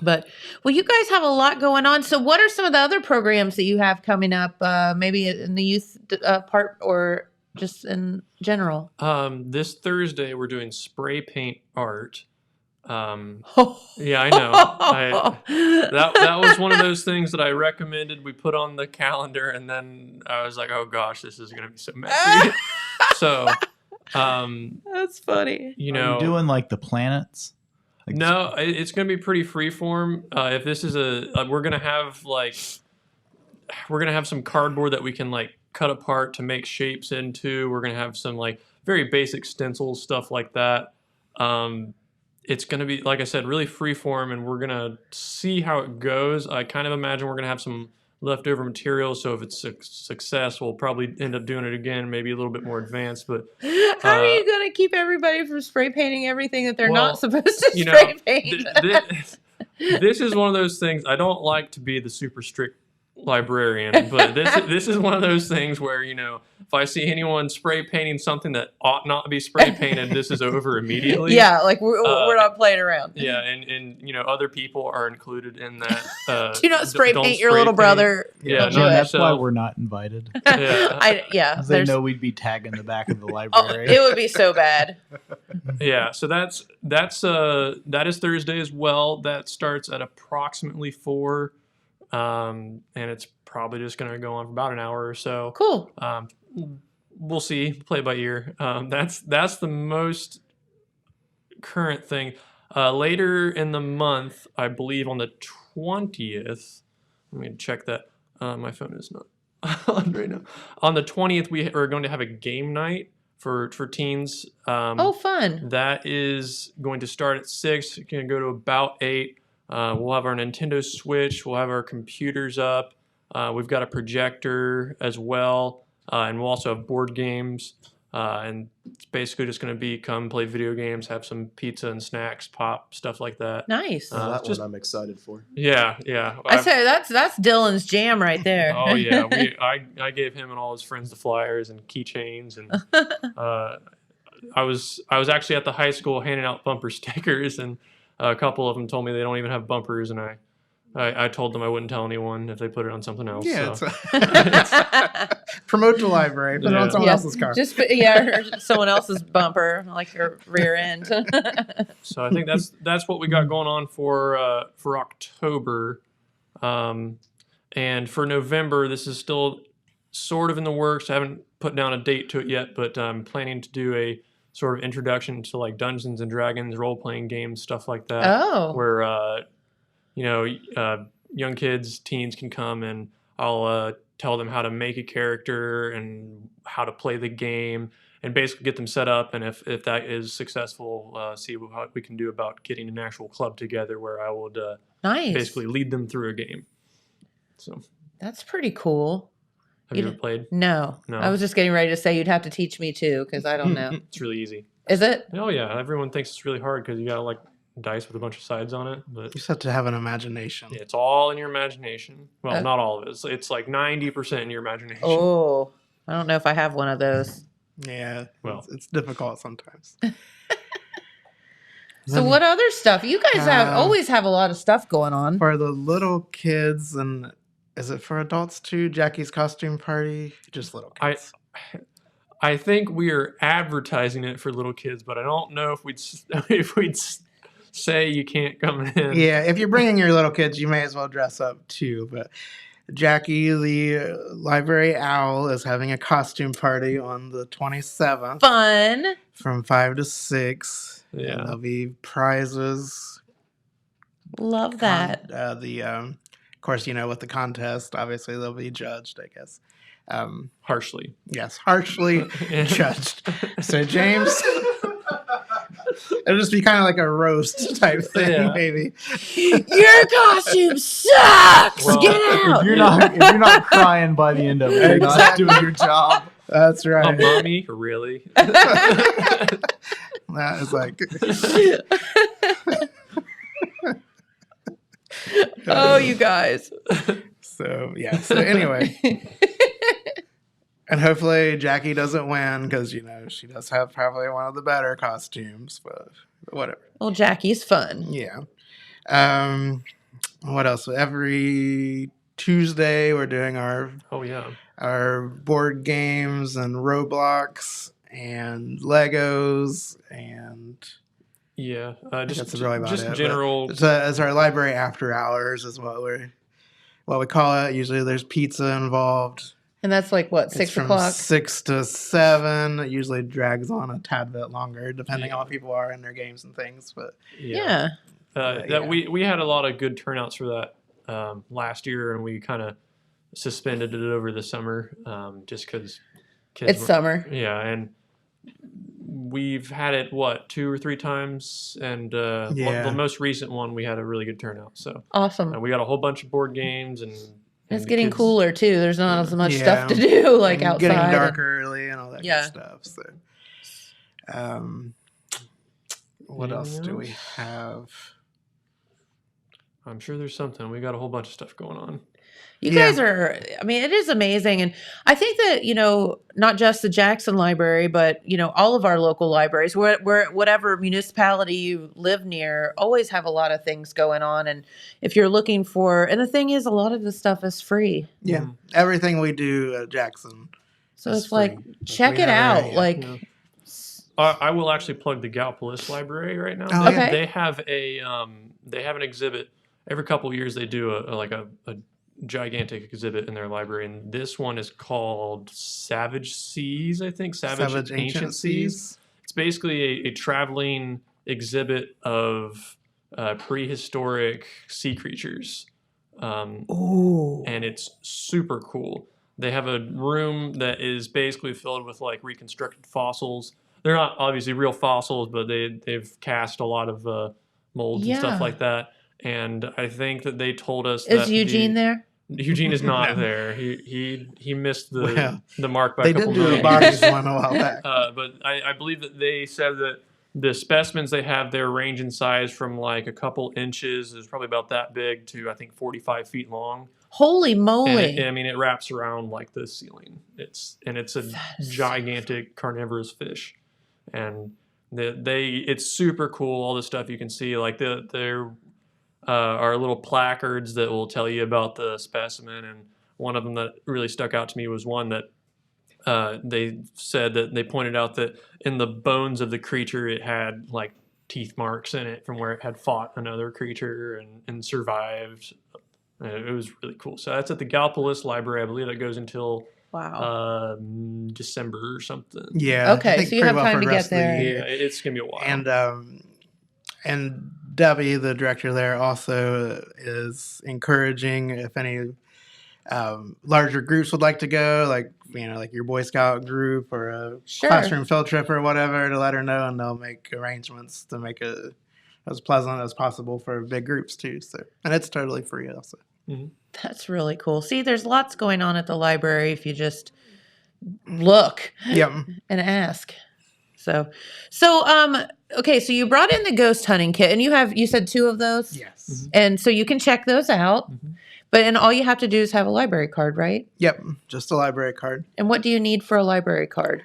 But well, you guys have a lot going on. So, what are some of the other programs that you have coming up? Maybe in the youth part, or just in general? This Thursday we're doing spray paint art. Yeah, I know. That was one of those things that I recommended we put on the calendar, and then I was like, oh gosh, this is gonna be so messy. So that's funny. Are you doing like the planets? Like no, it's gonna be pretty freeform. If this is we're gonna have some cardboard that we can like cut apart to make shapes into. We're gonna have some like very basic stencils, stuff like that. It's going to be, like I said, really freeform, and we're going to see how it goes. I kind of imagine we're going to have some leftover material, so if it's a success, we'll probably end up doing it again, maybe a little bit more advanced. But how are you going to keep everybody from spray painting everything that they're not supposed to spray paint? This is one of those things. I don't like to be the super strict librarian, but this is one of those things where, if I see anyone spray painting something that ought not be spray painted, this is over immediately. Yeah, like we're not playing around. Yeah, and other people are included in that. Do not spray paint your little brother. Yeah, that's why we're not invited. Yeah, they know we'd be tagging the back of the library. It would be so bad. Yeah, so that is Thursday as well. That starts at approximately 4. And it's probably just going to go on for about an hour or so. Cool. We'll see. Play by ear. That's the most current thing. Later in the month, I believe on the 20th, let me check that. My phone is not on right now. On the 20th, we are going to have a game night for teens. Oh, fun. That is going to start at 6. It's going to go to about 8. We'll have our Nintendo Switch. We'll have our computers up. We've got a projector as well. And we'll also have board games. And it's basically just going to be come play video games, have some pizza and snacks, pop, stuff like that. Nice. That one I'm excited for. Yeah. I say that's Dylan's jam right there. Oh yeah, I gave him and all his friends the flyers and keychains, and I was actually at the high school handing out bumper stickers, and a couple of them told me they don't even have bumpers, and I told them I wouldn't tell anyone if they put it on something else. Yeah, so. Promote the library, put it on someone else's car. Just or someone else's bumper, like your rear end. So I think that's what we got going on for October, and for November, this is still sort of in the works. I haven't put down a date to it yet, but I'm planning to do a sort of introduction to like Dungeons and Dragons, role playing games, stuff like that. Oh, where young kids, teens can come and I'll tell them how to make a character and how to play the game and basically get them set up. And if that is successful, see what we can do about getting an actual club together where I would basically lead them through a game. So that's pretty cool. Have you ever played? No. I was just getting ready to say you'd have to teach me too, because I don't know. It's really easy. Is it? Oh yeah. Everyone thinks it's really hard because you got like dice with a bunch of sides on it, but you just have to have an imagination. Yeah, it's all in your imagination. Well, not all of it. It's like 90% in your imagination. Oh, I don't know if I have one of those. Yeah, well, it's difficult sometimes. So what other stuff? You guys always have a lot of stuff going on. For the little kids, and is it for adults too? Jackie's costume party? Just little kids. I think we are advertising it for little kids, but I don't know if we'd say you can't come in. Yeah, if you're bringing your little kids, you may as well dress up too. But Jackie, the library owl, is having a costume party on the 27th. Fun. From 5 to 6. Yeah. And there'll be prizes. Love that. Of course, with the contest, obviously they'll be judged, I guess. Harshly. Yes, harshly judged. So James, it'll just be kind of like a roast type thing, maybe. Your costume sucks. Well, Get out. If you're not crying by the end of it, you're not doing your job. That's right. Oh, mommy, really? That is like. Oh, you guys. So yeah. So anyway. And hopefully Jackie doesn't win because, she does have probably one of the better costumes, but whatever. Well, Jackie's fun. Yeah. What else? Every Tuesday we're doing our board games and Roblox and Legos and just really about just it, general. It's our library after hours is what we call it. Usually there's pizza involved. And that's like what, 6 o'clock? 6 to 7. It usually drags on a tad bit longer, depending on what people are in their games and things. But yeah. We had a lot of good turnouts for that last year, and we kind of suspended it over the summer just because kids. It's summer. Yeah, and we've had it 2 or 3 times, and the most recent one we had a really good turnout. So awesome. We got a whole bunch of board games and. It's getting cooler too. There's not as much stuff to do, like outside. Getting dark early and all that good stuff. So, what else do we have? I'm sure there's something. We got a whole bunch of stuff going on. You guys are, it is amazing. And I think that, not just the Jackson Library, but, all of our local libraries, where whatever municipality you live near, always have a lot of things going on. And if you're looking for, and the thing is, a lot of the stuff is free. Yeah. Everything we do at Jackson. So it's like, check it out. I will actually plug the Gallipolis Library right now. Oh, okay. They have an exhibit every couple of years. They do a gigantic exhibit in their library, and this one is called Savage Seas, I think. Savage Ancient Seas. It's basically a traveling exhibit of prehistoric sea creatures. Ooh. And it's super cool. They have a room that is basically filled with like reconstructed fossils. They're not obviously real fossils, but they've cast a lot of molds and stuff Yeah. like that. And I think that they told us Is that Eugene there? Eugene is not No. there. He missed Well, the mark by They a couple did do a million bodies years. one a while back. But I believe that they said that the specimens they have there range in size from like a couple inches, is probably about that big, to I think 45 feet long. Holy And moly. it wraps around like the ceiling. It's a gigantic carnivorous fish, and it's super cool. All the stuff you can see, like there are little placards that will tell you about the specimen, and one of them that really stuck out to me was one that they said that they pointed out that in the bones of the creature it had like teeth marks in it from where it had fought another creature and survived. It was really cool. So that's at the Gallipolis Library. I believe that goes until Wow. December or something. Yeah. I Okay, think so you pretty have time for to the get rest of the there. year. Yeah, it's gonna be a while. And Debbie, the director there, also is encouraging if any larger groups would like to go, like like your Boy Scout group or a Sure. classroom field trip or whatever, to let her know, and they'll make arrangements to make it as pleasant as possible for big groups too. So, and it's totally free also. That's really cool. See, there's lots going on at the library if you just look Yep. and ask. So okay, so you brought in the ghost hunting kit, and you said 2 of those? Yes. And so you can check those out. And all you have to do is have a library card, right? Yep. Just a library card. And what do you need for a library card?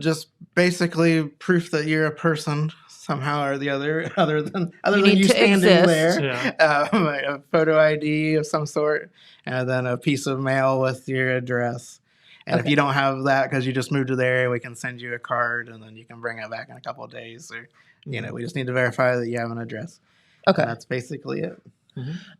Just basically proof that you're a person somehow or the other, other than need you to standing exist. there. Yeah. Like a photo ID of some sort, and then a piece of mail with your address. And if Okay. you don't have that because you just moved to the area, we can send you a card, and then you can bring it back in a couple of days. Or, we just need to verify that you have an address. Okay. And that's basically it.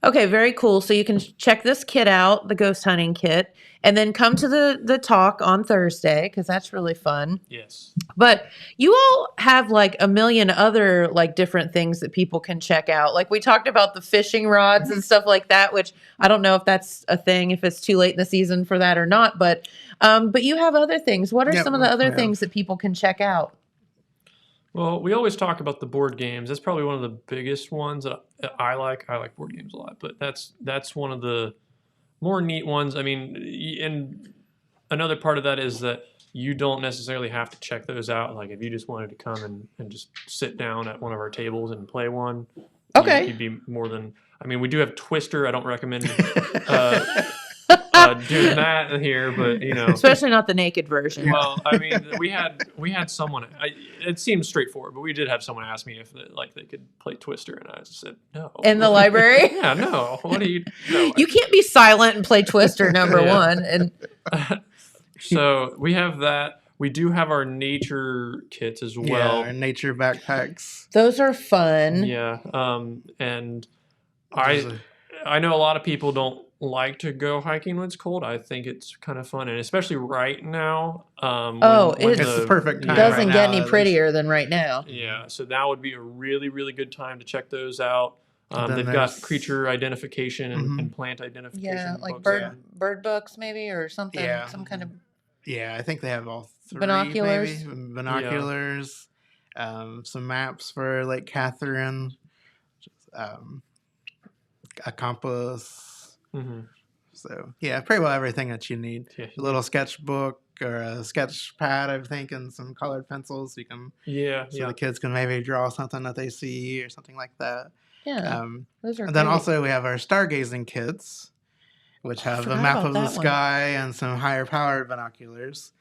Okay, very cool. So you can check this kit out, the ghost hunting kit, and then come to the talk on Thursday, because that's really fun. Yes. But you all have like a million other like different things that people can check out. Like we talked about the fishing rods and stuff like that, which I don't know if that's a thing, if it's too late in the season for that or not. But you have other things. What are Yep, some of the other yeah. things that people can check out? Well, we always talk about the board games. That's probably one of the biggest ones that I like. I like board games a lot, but that's one of the more neat ones. I mean, and another part of that is that you don't necessarily have to check those out. Like if you just wanted to come and just sit down at one of our tables and play one, Okay. you'd be more than. I mean, we do have Twister. I don't recommend doing that here, but Especially not the naked version. Well, I mean, we had someone. It seems straightforward, but we did have someone ask me if they could play Twister, and I said no. In the library? Yeah, no. What do you? No. You can't be silent and play Twister, number Yeah. one. And So we have that. We do have our nature kits as Yeah, well. our nature backpacks. those are fun. Yeah. And There's I know a lot of people don't like to go hiking when it's cold. I think it's kind of fun, and especially right now. It's the perfect time. doesn't right get now, any at prettier than right now. Yeah, so that would be a really, really good time to check those out. And then They've got there's- creature identification Mhm. and plant identification. Yeah, like books. bird books maybe, or something. Yeah. Some kind of Yeah, I think they have all 3 Binoculars? maybe. Binoculars, some maps for Lake Catherine, a compass. Mhm. So yeah, pretty well everything that you need. Yeah. A little sketchbook or a sketch pad, I think, and some colored pencils. You can Yeah, so yeah. the kids can maybe draw something that they see or something like that. yeah. Those are And then great. also we have our stargazing kits, which have a forgot map about of the that one. sky and some higher powered binoculars.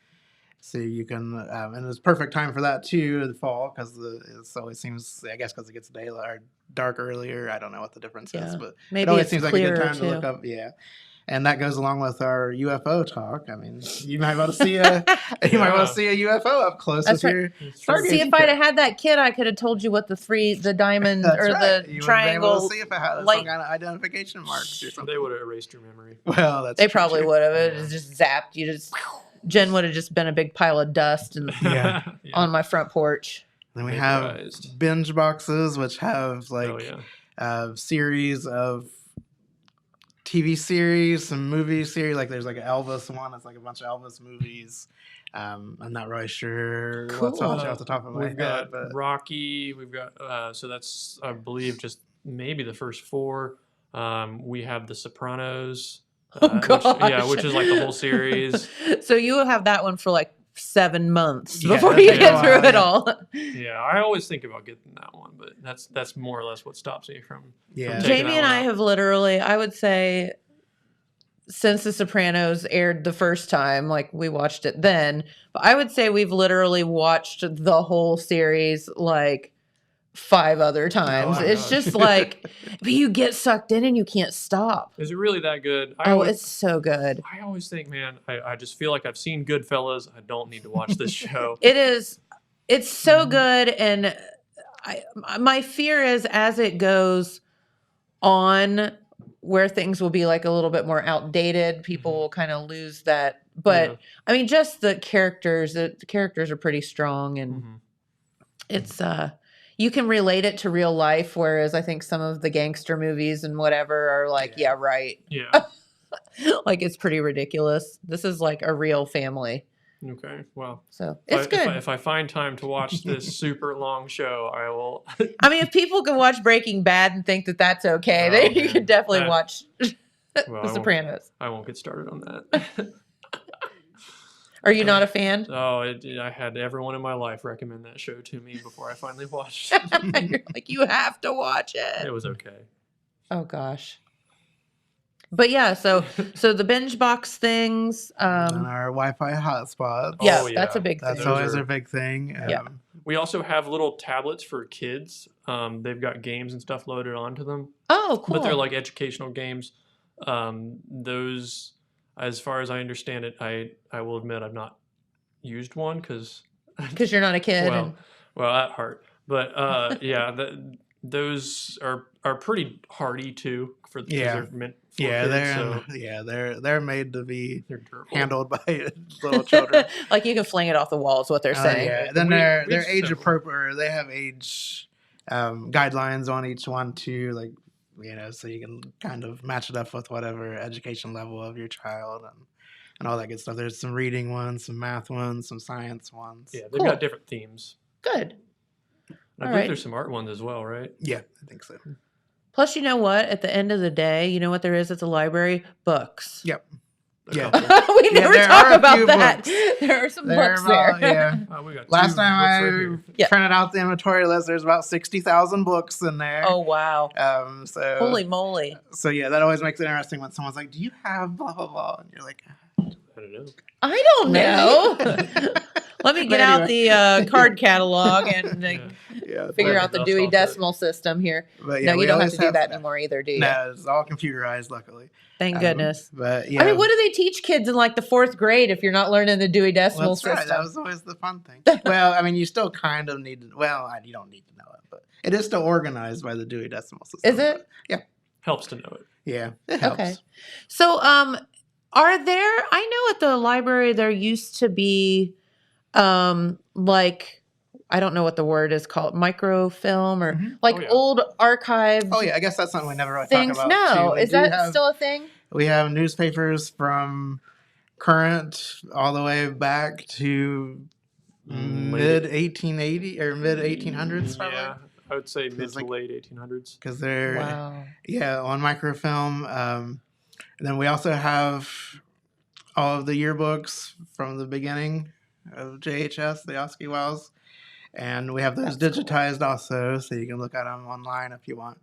So you can, and it's perfect time for that too in the fall because it always seems, I guess, because it gets daylight or dark earlier. I don't know what the difference is, Yeah. but Maybe it always it's seems like a good clearer, time to look too. up. Yeah. And that goes along with our UFO talk. I mean, you might want to see a UFO up close That's with right. your See, stargazing if I'd kit. have had that kit, I could have told you what the diamond That's or right. the You would be able triangle. to see if it had light- some kind of identification marks or something. They would have erased your memory. Well, that's They true, probably too. would have. It was just zapped. Jen would have just been a big pile of dust and Yeah. on my front porch. Then we have Vaporized. binge boxes, which have like Oh, yeah. series of TV series, some movie series. Like there's like an Elvis one. It's like a bunch of Elvis movies. I'm not really sure what's Cool. off the top of my We've head, got but Rocky. We've got so that's I believe just maybe the first 4. We have The Sopranos. Oh gosh. Which is like the whole series. So you will have that one for like 7 months Yeah, before that's you like get a through while, it yeah. all. Yeah, I always think about getting that one, but that's more or less what stops me from. Yeah. taking Jamie that and one I out. have literally, I would say, since The Sopranos aired the first time, like we watched it then, but I would say we've literally watched the whole series like 5 other times. my It's gosh. just like, but you get sucked in and you can't stop. Is it really that good? It's so good. I always think, man, I just feel like I've seen Goodfellas. I don't need to watch this show. It is. It's so good, and my fear is as it goes on, where things will be like a little bit more outdated. People will kind of lose that. But Yeah. I mean, just the characters. The characters are pretty strong, and Mhm. it's you can relate it to real life. Whereas I think some of the gangster movies and whatever are like, yeah right, Yeah. like it's pretty ridiculous. This is like a real family, Okay. Well, so it's good. If I find time to watch this super long show, I will. I mean, if people can watch Breaking Bad and think that that's okay, Oh, then you man. can definitely That- watch Well, The Sopranos. I won't get started on that. Are you not a fan? Oh, I had everyone in my life recommend that show to me before I finally watched it. You're like, you have to watch it. It was okay. Oh gosh. But yeah, so the binge box things. and our Wi-Fi hotspots. Yeah, Oh, that's a yeah. big That's thing. Those always are- a big thing. Yeah. We also have little tablets for kids. They've got games and stuff loaded onto them, Oh, cool. but they're like educational games. Those, as far as I understand it, I will admit I've not used one because you're not a kid. well, and- well at heart. But yeah, those are pretty hardy too for because Yeah. they're meant for Yeah, kids. they're made to be They're durable. handled by little children. like you can fling it off the wall is what they're saying. Yeah. Then We- they're we've age several. appropriate. They have age guidelines on each one too, like so you can kind of match it up with whatever education level of your child and all that good stuff. There's some reading ones, some math ones, some science ones. Yeah, they've Cool. got different themes. Good. I All believe right. there's some art ones as well, right? Yeah, I think so. Plus, you know what? At the end of the day, you know what there is at the library? Books. Yep. A Yeah. couple. We never there talk are a about few that. books. There are some There books are there. about- yeah. We got Last two time books I right here. Yeah. printed out the inventory list, there's about 60,000 books in there. Oh wow! So Holy moly! So yeah, that always makes it interesting when someone's like, "Do you have blah blah blah?" And you're like, I don't know. I don't know. Let me get out the card catalog and "Yeah." figure But- out the Dust Dewey off it. Decimal System here. But yeah, No, we you don't have always to do that anymore either, do you? No, it's all computerized, luckily. Thank goodness. But yeah, I mean, what do they teach kids in like the 4th grade if you're not learning the Dewey Decimal well, that's right. System? That was always the fun thing. Well, I mean, you still kind of need to. Well, you don't need to know it, but it is still organized by the Dewey Decimal System. Is it? Yeah. Helps to know it. Yeah, it helps. Okay. So, are there? I know at the library there used to be, like, I don't know what the word is called, microfilm or like Oh, yeah. old archived Oh yeah, I guess that's something we never really things. talk about. No, too. We is do that have- still a thing? We have newspapers from current all the way back to mid 1880 or mid 1800s, probably. Yeah, I would say mid to like- late 1800s. Because they're Wow. yeah on microfilm. And then we also have all of the yearbooks from the beginning of JHS, the Oskey Wells, and we have those digitized also, so you can look at them online if you want.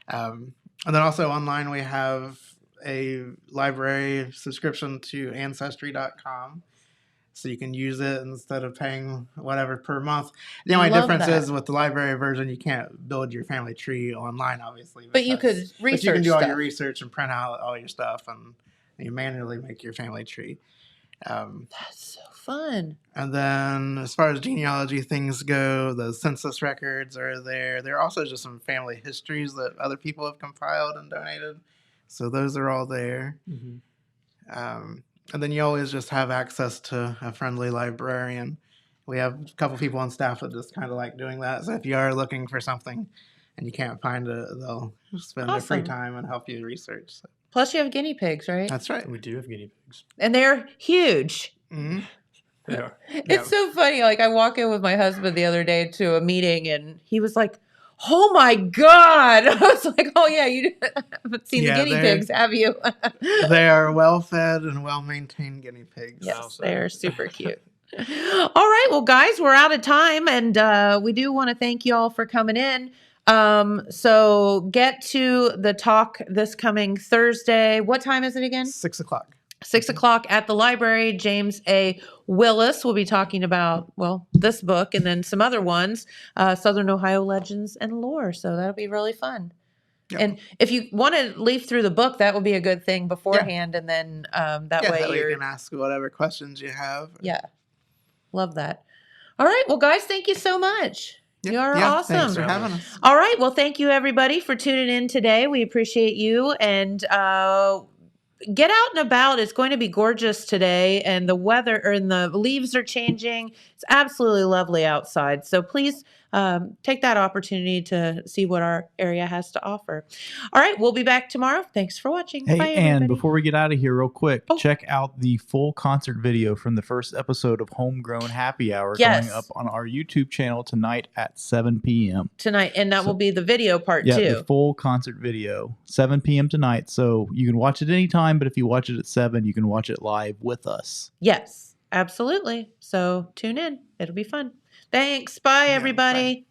And then also online we have a library subscription to Ancestry.com. So you can use it instead of paying whatever per month. The only Love difference that. is with the library version, you can't build your family tree online, obviously. But you because- could but you can research do all stuff. your research and print out all your stuff, and you manually make your family tree. That's so fun. And then, as far as genealogy things go, the census records are there. There are also just some family histories that other people have compiled and donated. So those are all there. Mm-hmm. And then you always just have access to a friendly librarian. we have a couple people on staff that just kind of like doing that. So if you are looking for something and you can't find it, they'll spend their free Awesome. time and help you research. So. Plus, you have guinea pigs, right? That's right. We do have guinea pigs. And they're huge. Mm-hmm. They are. It's so funny. Like I walk in with my husband the other day to a meeting, and he was like, "Oh my god!" I was like, "Oh yeah, you haven't seen Yeah, the guinea they're- pigs, have you?" They are well-fed and well-maintained guinea pigs. Yes, they're super cute. All right, well, guys, we're out of time, and we do want to thank you all for coming in. So get to the talk this coming Thursday. What time is it again? 6 o'clock. 6 o'clock at the library. James A. Willis will be talking about, well, this book and then some other ones, Southern Ohio Legends and Lore. So that'll be really fun. Yep. And if you want to leaf through the book, that would be a good thing beforehand. And then that way that way you're, you can ask whatever questions you have. yeah, love that. All right. Well, guys, thank you so much. You are awesome. Thanks for having us. All right. Well, thank you everybody for tuning in today. We appreciate you, and get out and about. It's going to be gorgeous today, and the weather and the leaves are changing. It's absolutely lovely outside. So please take that opportunity to see what our area has to offer. All right. We'll be back tomorrow. Thanks for watching. Hey, Bye, and everybody. before we get out of here real quick, Oh. check out the full concert video from the first episode of Homegrown Happy Hour Yes. going up on our YouTube channel tonight at 7 p.m. Tonight, and that will be the video part Yeah, too. the full concert video, 7 p.m. tonight. So you can watch it anytime, but if you watch it at 7, you can watch it live with us. Yes, absolutely. So tune in. It'll be fun. Thanks. Bye, everybody. Bye.